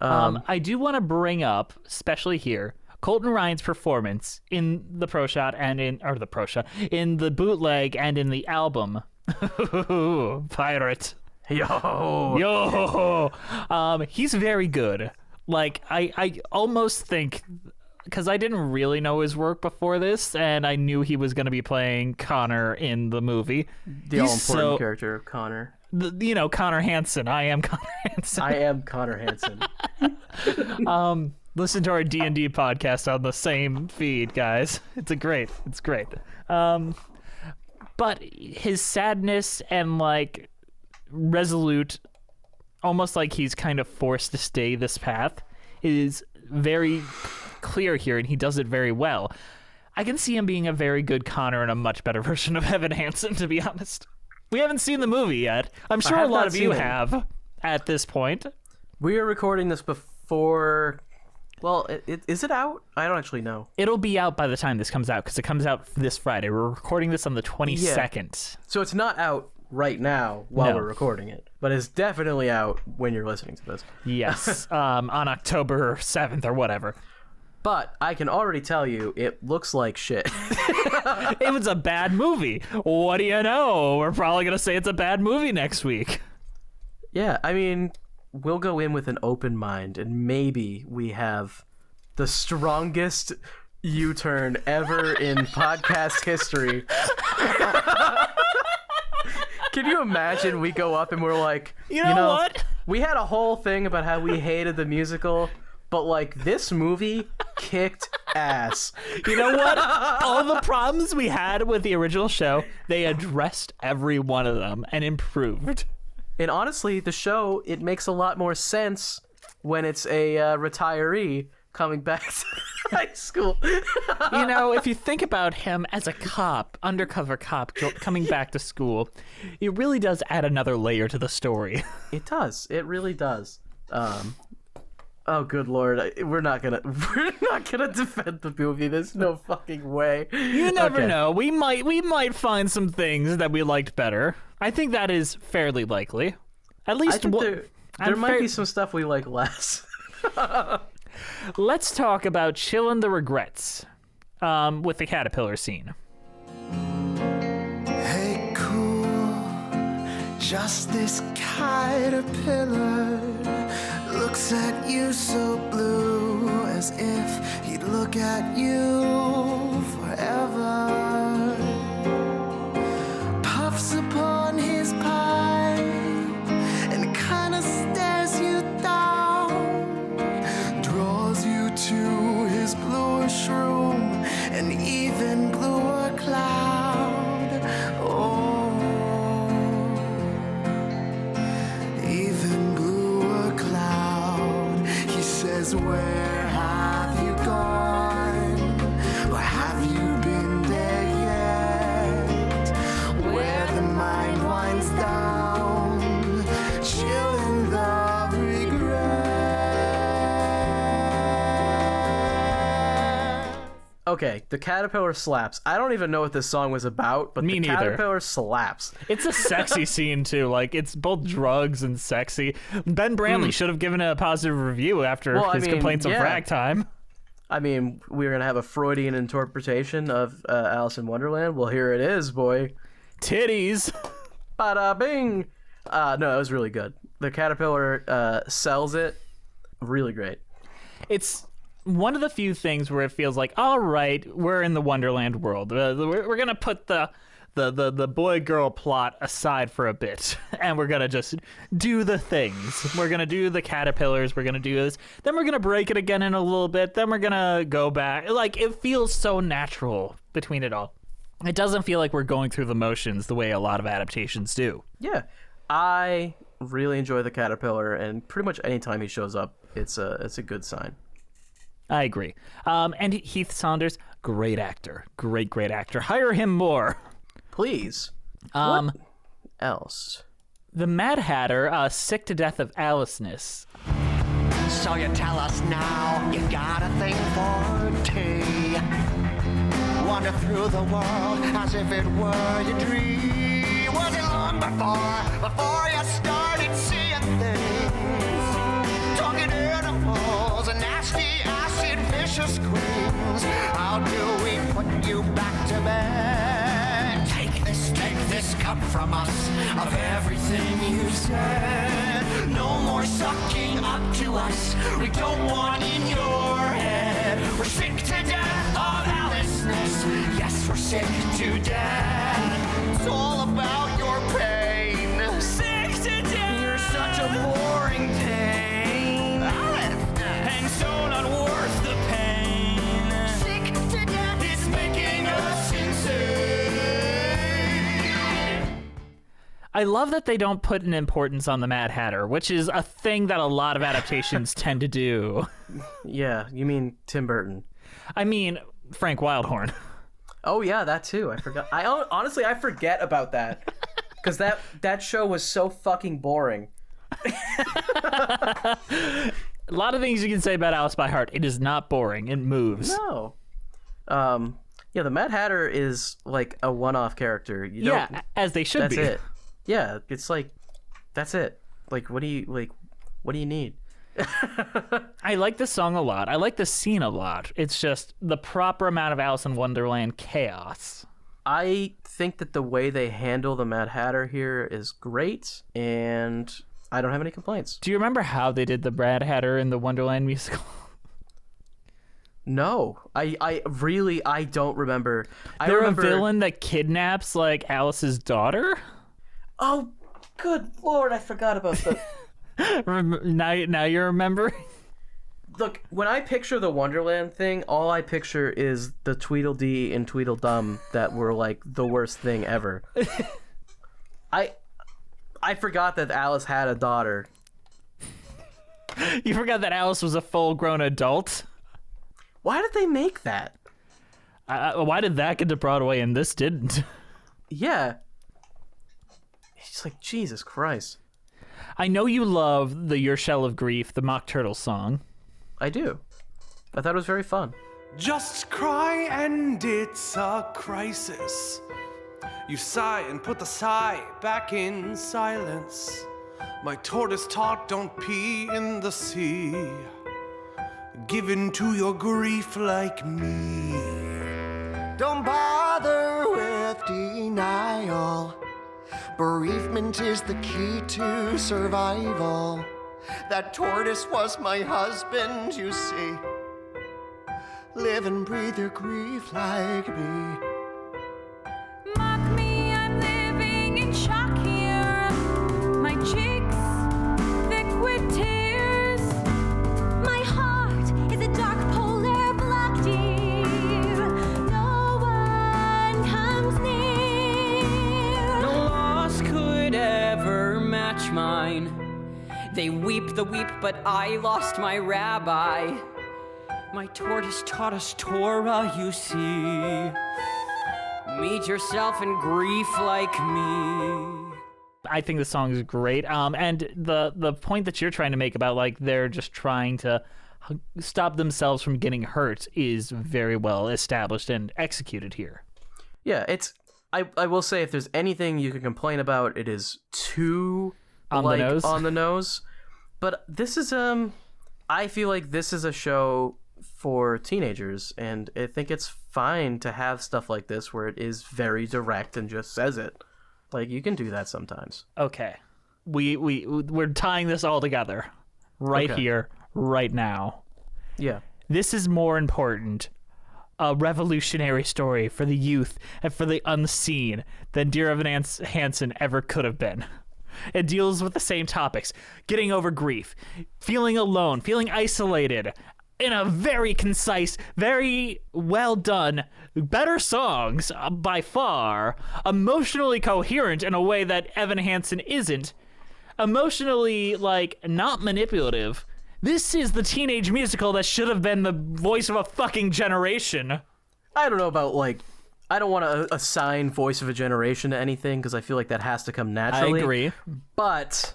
I do want to bring up, especially here, Colton Ryan's performance in the pro shot and in the bootleg and in the album. Pirate. Yo. He's very good. Like, I almost think, because I didn't really know his work before this, and I knew he was going to be playing Connor in the movie. The all-important character of Connor. Connor Hansen. I am Connor Hansen. I am Connor Hansen. Listen to our D&D podcast on the same feed, guys. It's great. But his sadness and like resolute, almost like he's kind of forced to stay this path, is very clear here, and he does it very well. I can see him being a very good Connor and a much better version of Evan Hansen, to be honest. We haven't seen the movie yet. I'm sure a lot of you have at this point. We are recording this before... Well, is it out? I don't actually know. It'll be out by the time this comes out, because it comes out this Friday. We're recording this on the 22nd. So it's not out right now while we're recording it, but it's definitely out when you're listening to this. Yes, on October 7th or whatever. But I can already tell you, it looks like shit. It was a bad movie. What do you know? We're probably going to say it's a bad movie next week. Yeah, I mean, we'll go in with an open mind, and maybe we have the strongest U-turn ever in podcast history. Can you imagine we go up and we're like, you know what? We had a whole thing about how we hated the musical, but like this movie kicked ass. You know what? All the problems we had with the original show, they addressed every one of them and improved. And honestly, the show, it makes a lot more sense when it's a retiree coming back to high school. You know, if you think about him as a cop, undercover cop, coming back to school, it really does add another layer to the story. It does. It really does. Oh, good lord! We're not gonna defend the movie. There's no fucking way. You never know. We might find some things that we liked better. I think that is fairly likely. At least there might be some stuff we like less. Let's talk about Chillin' the Regrets with the caterpillar scene. Hey, cool, just this caterpillar looks at you so blue, as if he'd look at you forever. Puffs upon his pipe and kinda stares you down, draws you to his bluish room, an even bluer cloud. Oh, even bluer cloud. He says, where have you gone? Or have you been there yet? Where the mind winds down, chilling the regret. Okay, the caterpillar slaps. I don't even know what this song was about, but Me the neither. caterpillar slaps. It's a sexy scene too. Like, it's both drugs and sexy. Ben Brantley should have given it a positive review after his complaints of ragtime. I mean, we were gonna have a Freudian interpretation of Alice in Wonderland. Well, here it is, boy. Titties. Bada bing. No, it was really good. The caterpillar sells it. Really great. It's one of the few things where it feels like, all right, we're in the Wonderland world. We're gonna put the boy-girl plot aside for a bit, and we're gonna just do the things. We're gonna do the caterpillars. We're gonna do this. Then we're gonna break it again in a little bit. Then we're gonna go back. Like, it feels so natural between it all. It doesn't feel like we're going through the motions the way a lot of adaptations do. Yeah, I really enjoy the caterpillar, and pretty much any time he shows up, it's a good sign. I agree. And Heath Saunders, great actor. Great actor. Hire him more. Please. What else? The Mad Hatter, sick to death of Aliceness. So you tell us now you got a thing for tea. Wander through the world as if it were your dream. Was it long before you started seeing things? Talking animals and nasty acid vicious screams. How do we put you back to bed? Take this cup from us of everything you said. No more sucking up to us. We don't want in your head. We're sick to death of Aliceness. Yes, we're sick to death. It's all about your pain. Sick to death. You're such a boring pain. And so not worth the pain. Sick to death. It's making us insane. I love that they don't put an importance on the Mad Hatter, which is a thing that a lot of adaptations tend to do. Yeah, you mean Tim Burton. I mean, Frank Wildhorn. Oh yeah, that too. I forgot. Honestly, I forget about that because that show was so fucking boring. A lot of things you can say about Alice by Heart. It is not boring. It moves. No. Yeah, the Mad Hatter is like a one-off character. As they should That's be. it. Yeah, it's like that's it. Like what do you need? I like the song a lot. I like the scene a lot. It's just the proper amount of Alice in Wonderland chaos. I think that the way they handle the Mad Hatter here is great, and I don't have any complaints. Do you remember how they did the Mad Hatter in the Wonderland musical? No, I really don't remember. They're a villain that kidnaps like Alice's daughter. Oh, good Lord, I forgot about that. Now you're remembering. Look, when I picture the Wonderland thing, all I picture is the Tweedledee and Tweedledum that were like the worst thing ever. I forgot that Alice had a daughter. You forgot that Alice was a full-grown adult? Why did they make that? Why did that get to Broadway and this didn't? Yeah. It's like, Jesus Christ. I know you love the Your Shell of Grief, the Mock Turtle song. I do. I thought it was very fun. Just cry and it's a crisis. You sigh and put the sigh back in silence. My tortoise taught don't pee in the sea. Given to your grief like me. Don't bother with denial. Bereavement is the key to survival. That tortoise was my husband, you see. Live and breathe your grief like me. Mock me, I'm living in shock here. My cheeks thick with tears. My heart is a dark polar black deer. No one comes near. No loss could ever match mine. They weep the weep, but I lost my rabbi. My tortoise taught us Torah, you see. Meet yourself in grief like me. I think the song is great. And the point that you're trying to make about like they're just trying to stop themselves from getting hurt is very well established and executed here. Yeah, it's. I will say, if there's anything you can complain about, it is too On the nose. But this is I feel like this is a show for teenagers, and I think it's fine to have stuff like this where it is very direct and just says it. Like, you can do that sometimes. Okay. We're tying this all together right here, right now. Yeah. This is more important, a revolutionary story for the youth and for the unseen than Dear Evan Hansen ever could have been. It deals with the same topics: getting over grief, feeling alone, feeling isolated, in a very concise, very well done, better songs by far, emotionally coherent in a way that Evan Hansen isn't, emotionally, like, not manipulative. This is the teenage musical that should have been the voice of a fucking generation. I don't know about, like, I don't want to assign voice of a generation to anything because I feel like that has to come naturally. I agree. But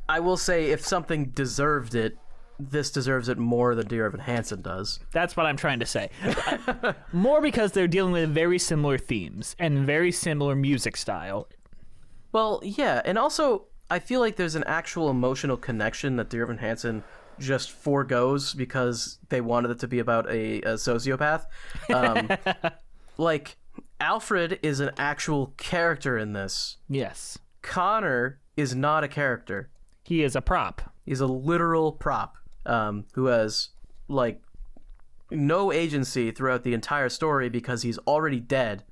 I will say, if something deserved it, this deserves it more than Dear Evan Hansen does. That's what I'm trying to say. More because they're dealing with very similar themes and very similar music style. Well, yeah, and also I feel like there's an actual emotional connection that Dear Evan Hansen just forgoes because they wanted it to be about a sociopath. Like, Alfred is an actual character in this. Yes. Connor is not a character. He is a prop. He's a literal prop who has, like, no agency throughout the entire story because he's already dead.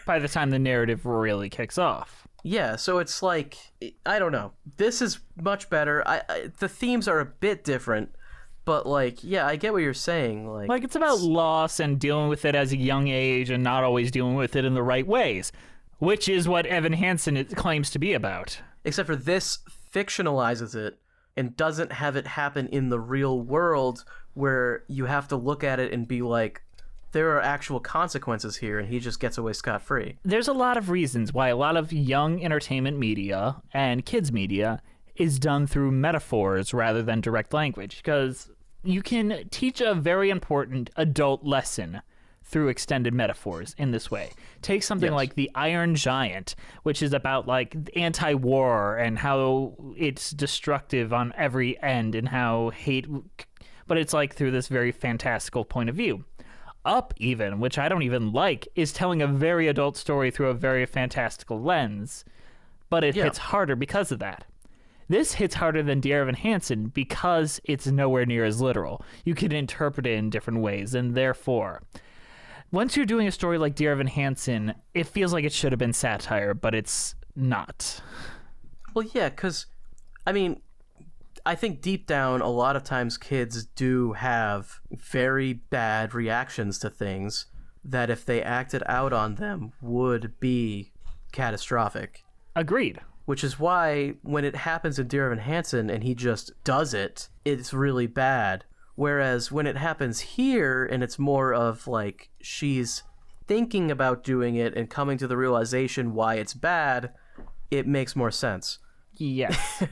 By the time the narrative really kicks off. Yeah, so it's like, I don't know. This is much better. The themes are a bit different, but, like, yeah, I get what you're saying. Like, it's about loss and dealing with it as a young age and not always dealing with it in the right ways, which is what Evan Hansen claims to be about. Except for this fictionalizes it and doesn't have it happen in the real world where you have to look at it and be like, there are actual consequences here, and he just gets away scot-free. There's a lot of reasons why a lot of young entertainment media and kids media is done through metaphors rather than direct language, because you can teach a very important adult lesson through extended metaphors in this way. Take something like The Iron Giant, which is about like anti-war and how it's destructive on every end and how hate, but it's like through this very fantastical point of view. Up, even, which I don't even like, is telling a very adult story through a very fantastical lens, but it hits harder because of that. This hits harder than Dear Evan Hansen because it's nowhere near as literal. You can interpret it in different ways, and therefore, once you're doing a story like Dear Evan Hansen, it feels like it should have been satire, but it's not. Well, yeah, because, I mean, I think deep down, a lot of times kids do have very bad reactions to things that if they acted out on them would be catastrophic. Agreed. Which is why when it happens in Dear Evan Hansen and he just does it, it's really bad. Whereas when it happens here and it's more of like she's thinking about doing it and coming to the realization why it's bad, it makes more sense. Yes.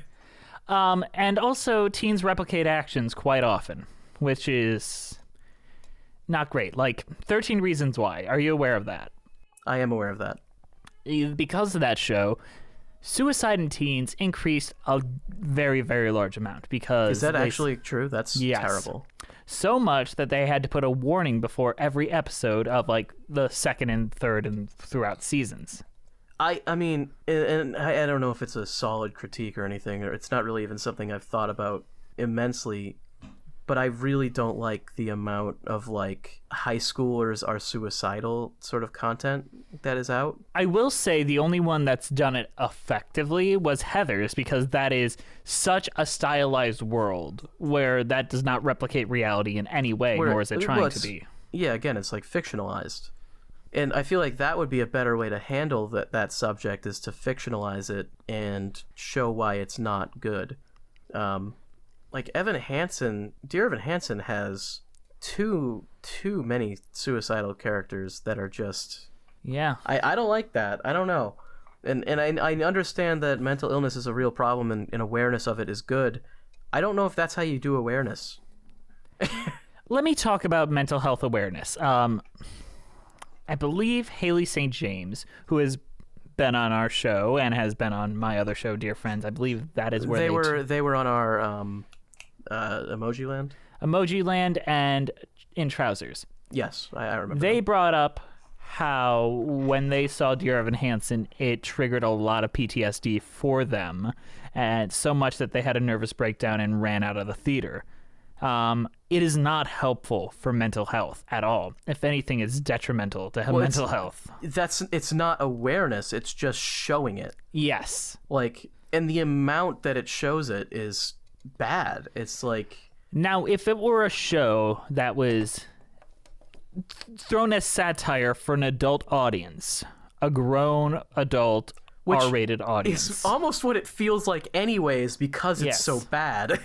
And also teens replicate actions quite often, which is not great. Like 13 Reasons Why. Are you aware of that? I am aware of that. Because of that show, suicide in teens increased a very, very large amount because... Is that actually true? That's terrible. So much that they had to put a warning before every episode of like the second and third and throughout seasons. I mean, and I don't know if it's a solid critique or anything, or it's not really even something I've thought about immensely, but I really don't like the amount of like high schoolers are suicidal sort of content that is out. I will say the only one that's done it effectively was Heather's, because that is such a stylized world where that does not replicate reality in any way, nor is it trying to be. Yeah, again, it's like fictionalized. And I feel like that would be a better way to handle that subject, is to fictionalize it and show why it's not good. Like Dear Evan Hansen has too many suicidal characters that are just... Yeah. I don't like that. I don't know. And I understand that mental illness is a real problem and awareness of it is good. I don't know if that's how you do awareness. Let me talk about mental health awareness. I believe Haley St. James, who has been on our show and has been on my other show, Dear Friends, I believe that is where they were on our Emoji Land? Emoji Land and In Trousers. Yes, I remember. They brought up how when they saw Dear Evan Hansen, it triggered a lot of PTSD for them, and so much that they had a nervous breakdown and ran out of the theater. It is not helpful for mental health at all. If anything, it's detrimental to mental health. It's not awareness, it's just showing it. Yes. Like, and the amount that it shows it is bad. It's like... Now, if it were a show that was thrown as satire for an adult audience, a grown adult R-rated audience. It's almost what it feels like anyways, because it's so bad.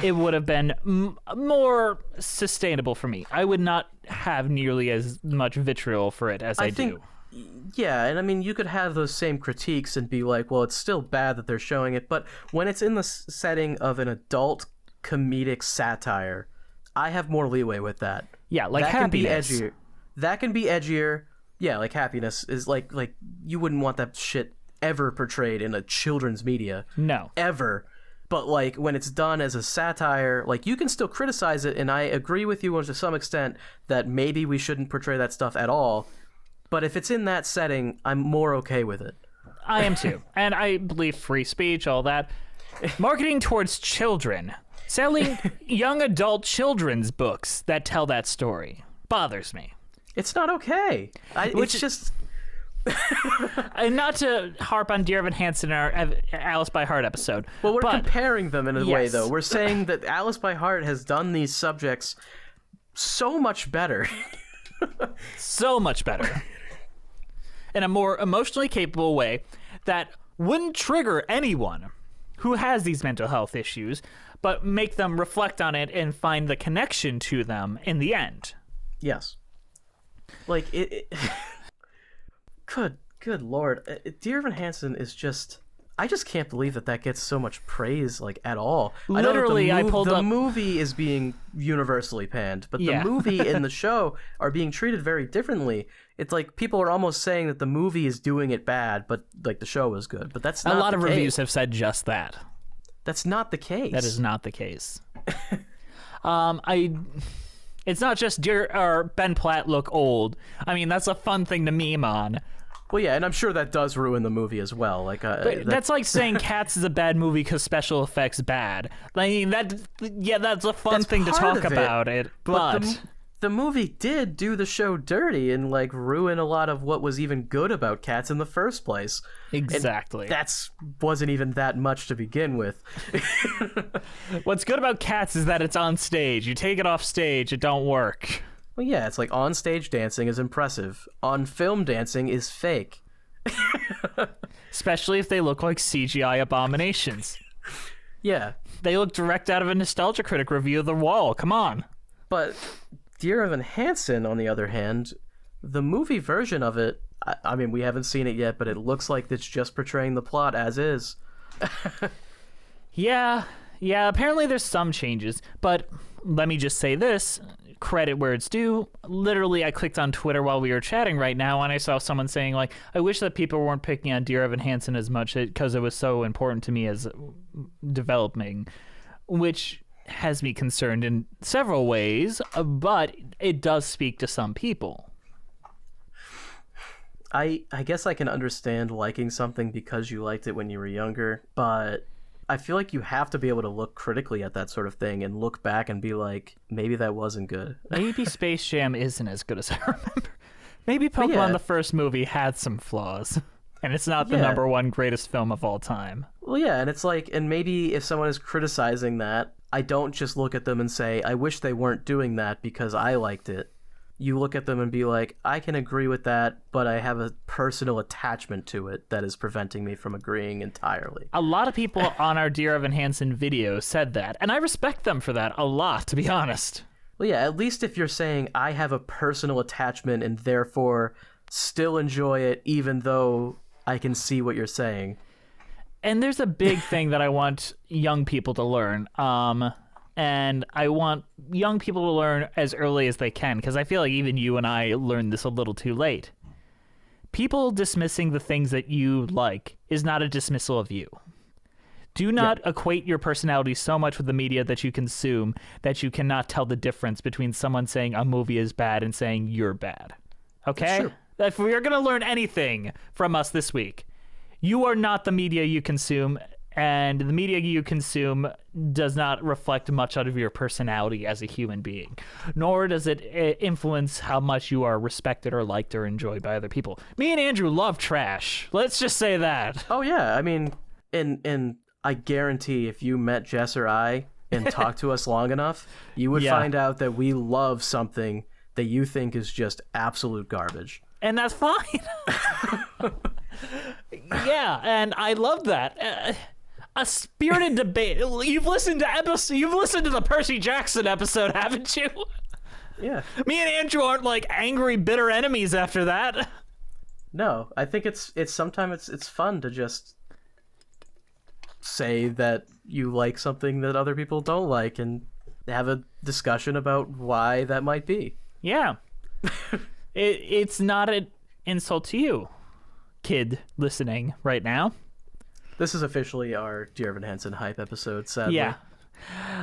It would have been more sustainable for me. I would not have nearly as much vitriol for it as I do. Yeah, and I mean, you could have those same critiques and be like, well, it's still bad that they're showing it, but when it's in the setting of an adult comedic satire, I have more leeway with that. Yeah, like that Happiness. Can be edgier. That can be edgier. Yeah, like Happiness is like you wouldn't want that shit ever portrayed in a children's media. No. Ever. But, like, when it's done as a satire, like, you can still criticize it, and I agree with you to some extent that maybe we shouldn't portray that stuff at all. But if it's in that setting, I'm more okay with it. I am too. And I believe free speech, all that. Marketing towards children. Selling young adult children's books that tell that story bothers me. It's not okay. It's just... And not to harp on Dear Evan Hansen in our Alice by Heart episode. Well, we're comparing them in a way, though. We're saying that Alice by Heart has done these subjects so much better. So much better. In a more emotionally capable way that wouldn't trigger anyone who has these mental health issues, but make them reflect on it and find the connection to them in the end. Yes. Like, it Good Lord. Dear Evan Hansen is just... I just can't believe that gets so much praise, like, at all. Literally, I pulled the up... movie is being universally panned, but Yeah. the movie and the show are being treated very differently. It's like people are almost saying that the movie is doing it bad, but like the show is good. But that's not A lot of the reviews case. have said just that. That's not the case. That is not the case. It's not just Ben Platt look old. I mean, that's a fun thing to meme on. Well, yeah, and I'm sure that does ruin the movie as well. Like, That's like saying Cats is a bad movie because special effects bad. I mean, that's a fun thing to talk about it. But the movie did do the show dirty and like ruin a lot of what was even good about Cats in the first place. Exactly. And wasn't even that much to begin with. What's good about Cats is that it's on stage. You take it off stage, it don't work. Well, yeah, it's like on stage dancing is impressive. On film dancing is fake. Especially if they look like CGI abominations. Yeah. They look direct out of a Nostalgia Critic review of The Wall. Come on. But Dear Evan Hansen, on the other hand, the movie version of it, I mean, we haven't seen it yet, but it looks like it's just portraying the plot as is. Yeah, apparently there's some changes, but let me just say this, credit where it's due. Literally, I clicked on Twitter while we were chatting right now, and I saw someone saying, like, I wish that people weren't picking on Dear Evan Hansen as much because it was so important to me as developing, which has me concerned in several ways, but it does speak to some people. I guess I can understand liking something because you liked it when you were younger, but I feel like you have to be able to look critically at that sort of thing and look back and be like, maybe that wasn't good. Maybe Space Jam isn't as good as I remember. Maybe Pokemon the first movie had some flaws, and it's not the number one greatest film of all time. Well, yeah, and it's like, and maybe if someone is criticizing that, I don't just look at them and say, I wish they weren't doing that because I liked it. You look at them and be like, I can agree with that, but I have a personal attachment to it that is preventing me from agreeing entirely. A lot of people on our Dear Evan Hansen video said that, and I respect them for that a lot, to be honest. Well, yeah, at least if you're saying, I have a personal attachment and therefore still enjoy it even though I can see what you're saying. And there's a big thing that I want young people to learn. And I want young people to learn as early as they can, because I feel like even you and I learned this a little too late. People dismissing the things that you like is not a dismissal of you. Do not equate your personality so much with the media that you consume that you cannot tell the difference between someone saying a movie is bad and saying you're bad. Okay? If we're going to learn anything from us this week, you are not the media you consume, and the media you consume does not reflect much out of your personality as a human being, nor does it influence how much you are respected or liked or enjoyed by other people. Me and Andrew love trash. Let's just say that. Oh, yeah. I mean, and I guarantee if you met Jess or I and talked to us long enough, you would find out that we love something that you think is just absolute garbage. And that's fine. Yeah, and I love that. A spirited debate. You've listened to the Percy Jackson episode, haven't you? Yeah. Me and Andrew aren't like angry, bitter enemies after that. No, I think it's sometimes it's fun to just say that you like something that other people don't like and have a discussion about why that might be. Yeah. It's not an insult to you, kid listening right now. This is officially our Dear Evan Hansen hype episode, sadly. Yeah.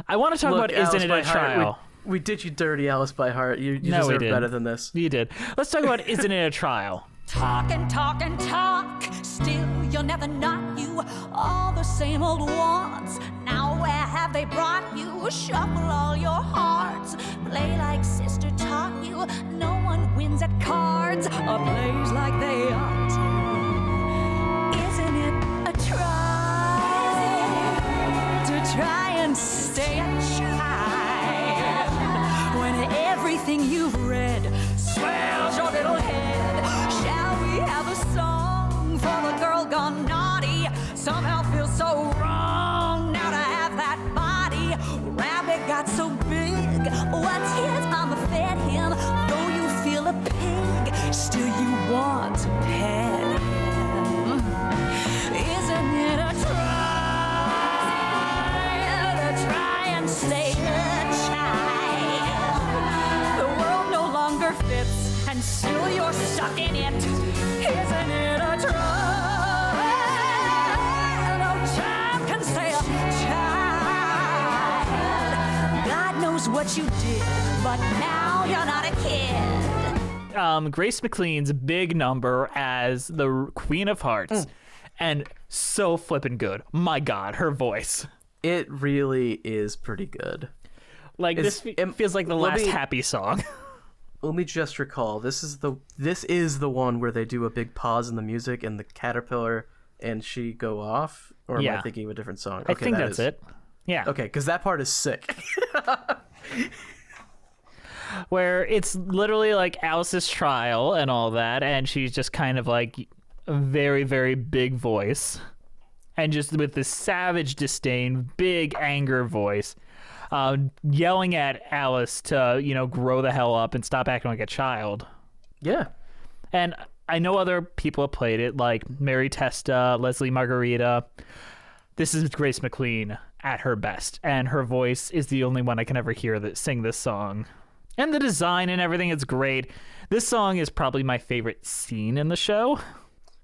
I want to talk about Alice Isn't It a by Heart, Trial? We did you dirty, Alice by Heart. You deserve better than this. You did. Let's talk about Isn't It a Trial? Talk and talk and talk, still you'll never knock you. All the same old wants, now where have they brought you? Shuffle all your hearts, play like sister taught you. No one wins at cards, or plays like they ought to. Isn't it a try to try and stay a child when everything you've read swells your little head? Shall we have a song for the girl gone naughty? Somehow feels so wrong now to have that body. Rabbit got so big, what's his mama fed him? Though you feel a pig, still you want to pet him. Isn't it a you're stuck in it. Isn't it a trial? No time can save a child. God knows what you did, but now you're not a kid. Grace McLean's big number as the Queen of Hearts, and so flippin' good. My God, her voice. It really is pretty good. Like, it feels like the last happy song. Let me just recall. This is the one where they do a big pause in the music and the caterpillar and she go off. Or am I thinking of a different song? I think that's it. Yeah. Okay, because that part is sick. Where it's literally like Alice's trial and all that, and she's just kind of like a very, very big voice, and just with this savage disdain, big anger voice, yelling at Alice to, grow the hell up and stop acting like a child. Yeah. And I know other people have played it, like Mary Testa, Leslie Margarita. This is Grace McLean at her best, and her voice is the only one I can ever hear that sing this song. And the design and everything is great. This song is probably my favorite scene in the show.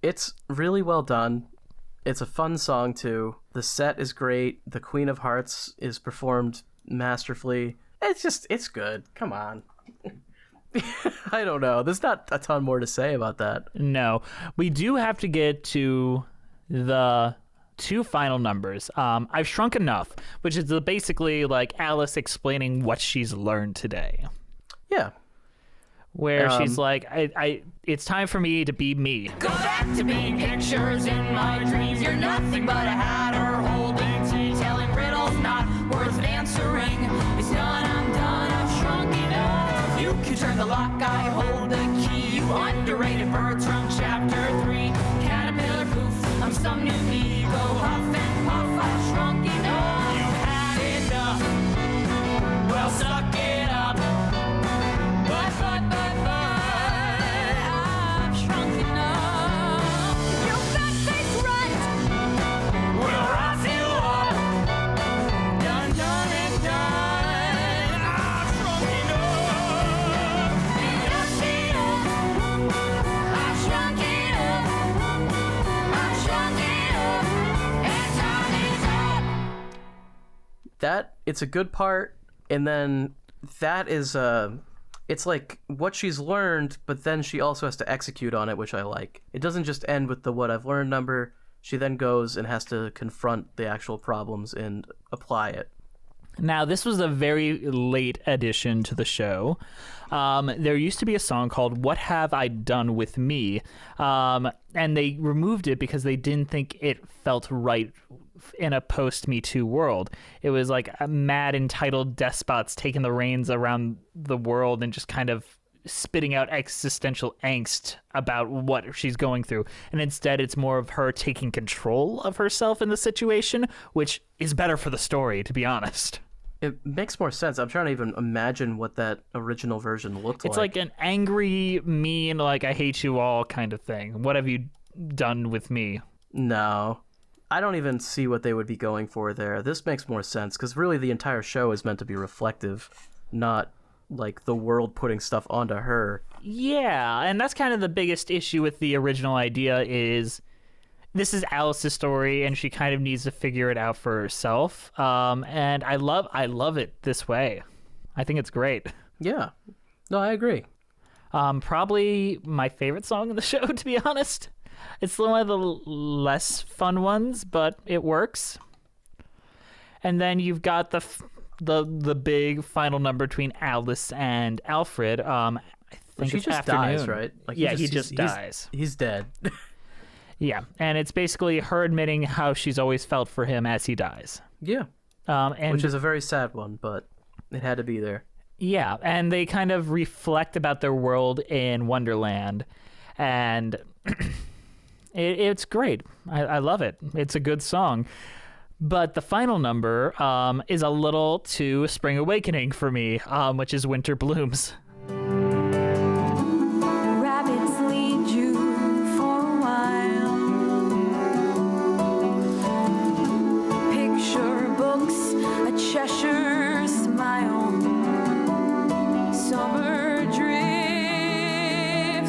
It's really well done. It's a fun song, too. The set is great. The Queen of Hearts is performed masterfully. It's good. Come on. I don't know. There's not a ton more to say about that. No. We do have to get to the two final numbers. I've Shrunk Enough, which is basically like Alice explaining what she's learned today. Yeah. Where she's like, it's time for me to be me. Go back to being pictures in my dreams. You're nothing but a hatter holding tea, telling riddles not worth answering. It's done, I'm done, I've shrunk enough. You can turn the lock, I hold the key. You underrated birds from chapter 3. Caterpillar poof, I'm some new me. Go huff and puff, I've shrunk enough. You've had enough. Well, suck it up. But, I've shrunk enough. You got this right. We'll rise you up. Done, done, and done. I've shrunk enough. Enough's enough. I've shrunk enough. I've shrunk enough. And time is up. It's a good part, and then that is it's like what she's learned, but then she also has to execute on it, which I like. It doesn't just end with the what I've learned number. She then goes and has to confront the actual problems and apply it. Now, this was a very late addition to the show. There used to be a song called What Have I Done With Me? And they removed it because they didn't think it felt right in a post-Me Too world. It was like a mad, entitled despots taking the reins around the world and just kind of spitting out existential angst about what she's going through. And instead, it's more of her taking control of herself in the situation, which is better for the story, to be honest. It makes more sense. I'm trying to even imagine what that original version looked like. It's like an angry, mean, like, I hate you all kind of thing. What have you done with me? No. I don't even see what they would be going for there. This makes more sense, because really the entire show is meant to be reflective, not like the world putting stuff onto her. Yeah, and that's kind of the biggest issue with the original idea is this is Alice's story, and she kind of needs to figure it out for herself. And I love it this way. I think it's great. Yeah. No, I agree. Probably my favorite song in the show, to be honest. It's one of the less fun ones, but it works. And then you've got the big final number between Alice and Alfred. I think She it's just afternoon. dies, right? Like He just dies. He's dead. Yeah, and it's basically her admitting how she's always felt for him as he dies. Yeah. And Which is a very sad one, but it had to be there. yeah, and they kind of reflect about their world in Wonderland, and it's great. I love it. It's a good song. But the final number is a little too Spring Awakening for me, which is Winter Blooms. Rabbits lead you for a while. Picture books, a Cheshire smile. Summer drifts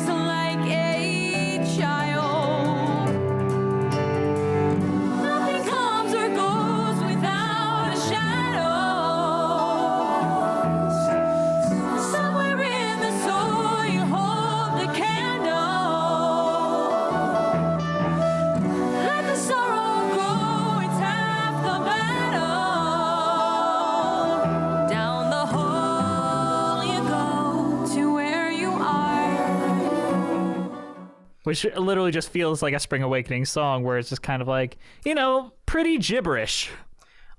along which literally just feels like a Spring Awakening song where it's just kind of like, pretty gibberish.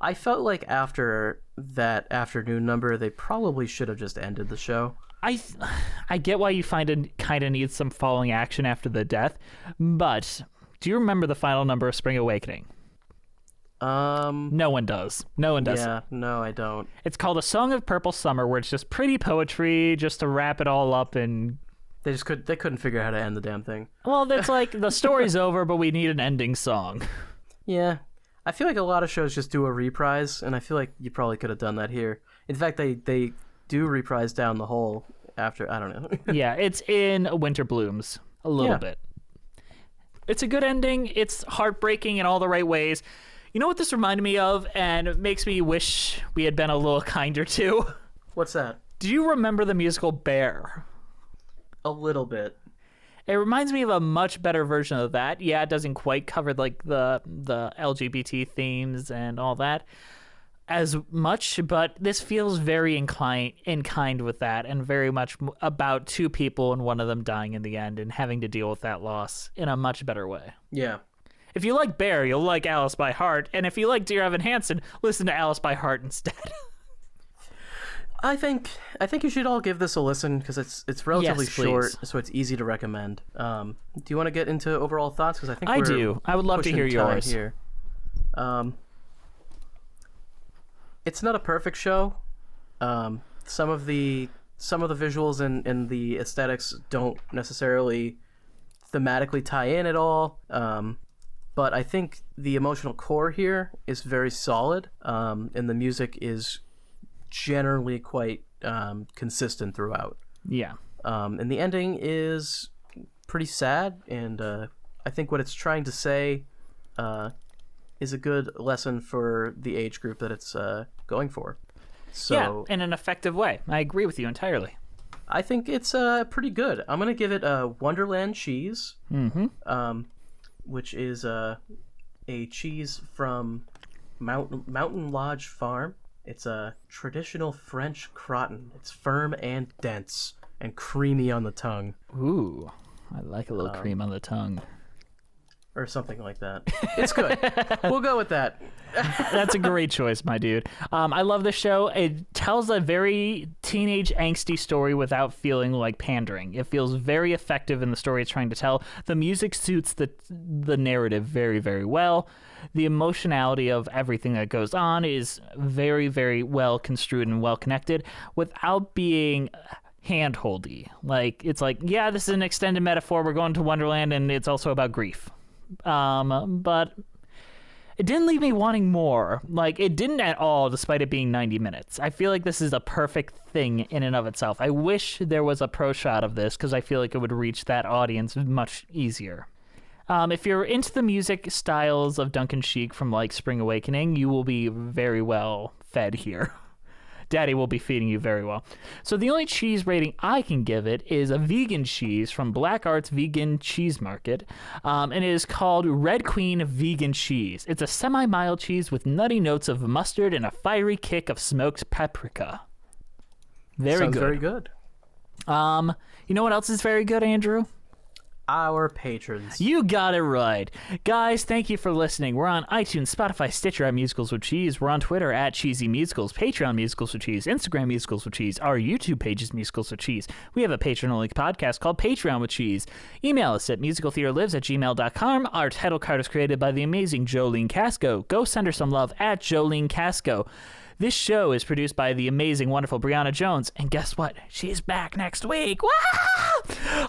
I felt like after that afternoon number, they probably should have just ended the show. I get why you find it kind of needs some falling action after the death, but do you remember the final number of Spring Awakening? No one does. No one does. Yeah, no, I don't. It's called A Song of Purple Summer, where it's just pretty poetry, just to wrap it all up and... They couldn't figure out how to end the damn thing. Well, it's like, the story's over, but we need an ending song. Yeah. I feel like a lot of shows just do a reprise, and I feel like you probably could have done that here. In fact, they do reprise Down the Hole after, I don't know. Yeah, it's in Winter Blooms a little bit. It's a good ending. It's heartbreaking in all the right ways. You know what this reminded me of, and it makes me wish we had been a little kinder to? What's that? Do you remember the musical Bear? A little bit. It reminds me of a much better version of that. Yeah, it doesn't quite cover like the LGBT themes and all that as much, but this feels very in kind with that, and very much about two people and one of them dying in the end and having to deal with that loss in a much better way. Yeah. If you like Bear, you'll like Alice by Heart, and if you like Dear Evan Hansen, listen to Alice by Heart instead. I think you should all give this a listen because it's relatively Yes, short, please. so it's easy to recommend. Do you want to get into overall thoughts? Because I think I do. I would love to hear yours. Here. It's not a perfect show. Some of the visuals and the aesthetics don't necessarily thematically tie in at all. But I think the emotional core here is very solid, and the music is generally quite consistent throughout. Yeah. And the ending is pretty sad, and I think what it's trying to say is a good lesson for the age group that it's going for. So yeah, in an effective way. I agree with you entirely. I think it's pretty good. I'm gonna give it a Wonderland cheese, which is a cheese from Mountain Lodge Farm. It's a traditional French croton. It's firm and dense and creamy on the tongue. Ooh, I like a little cream on the tongue. Or something like that. It's good. We'll go with that. That's a great choice, my dude. I love the show. It tells a very teenage angsty story without feeling like pandering. It feels very effective in the story it's trying to tell. The music suits the narrative very, very well. The emotionality of everything that goes on is very, very well construed and well connected without being hand-holdy. Like, it's like, yeah, this is an extended metaphor. We're going to Wonderland, and it's also about grief. But it didn't leave me wanting more. Like, it didn't at all, despite it being 90 minutes. I feel like this is a perfect thing in and of itself. I wish there was a pro shot of this, because I feel like it would reach that audience much easier. If you're into the music styles of Duncan Sheik from, like, Spring Awakening, you will be very well fed here. Daddy will be feeding you very well. So the only cheese rating I can give it is a vegan cheese from Black Arts Vegan Cheese Market, and it is called Red Queen Vegan Cheese. It's a semi-mild cheese with nutty notes of mustard and a fiery kick of smoked paprika. Sounds very good. You know what else is very good, Andrew? Our patrons. You got it right. Guys, thank you for listening. We're on iTunes, Spotify, Stitcher at Musicals with Cheese. We're on Twitter at Cheesy Musicals, Patreon Musicals with Cheese, Instagram Musicals with Cheese. Our YouTube page is Musicals with Cheese. We have a patron-only podcast called Patreon with Cheese. Email us at musicaltheaterlives@gmail.com. Our title card is created by the amazing Jolene Casco. Go send her some love at Jolene Casco. This show is produced by the amazing, wonderful Brianna Jones. And guess what? She's back next week. Woo!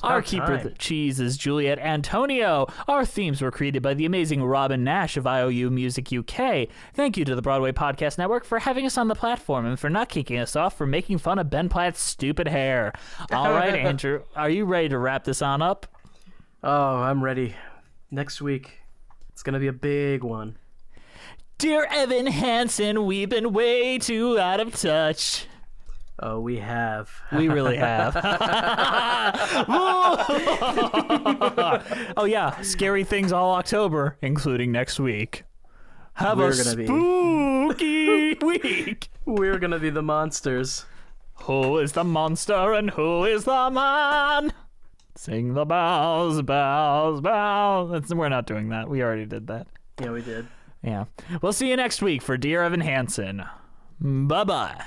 Our keeper of the cheese is Juliet Antonio. Our themes were created by the amazing Robin Nash of IOU Music UK. Thank you to the Broadway Podcast Network for having us on the platform and for not kicking us off for making fun of Ben Platt's stupid hair. All right, Andrew, are you ready to wrap this on up? Oh, I'm ready. Next week, it's going to be a big one. Dear Evan Hansen, we've been way too out of touch. Oh, we have. We really have. Oh, yeah. Scary things all October, including next week. Have a spooky week. We're going to be the monsters. Who is the monster and who is the man? Sing the bells, bells, bells. We're not doing that. We already did that. Yeah, we did. Yeah. We'll see you next week for Dear Evan Hansen. Bye-bye.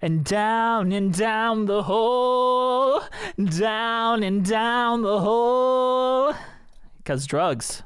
And down the hole, down and down the hole. 'Cause drugs.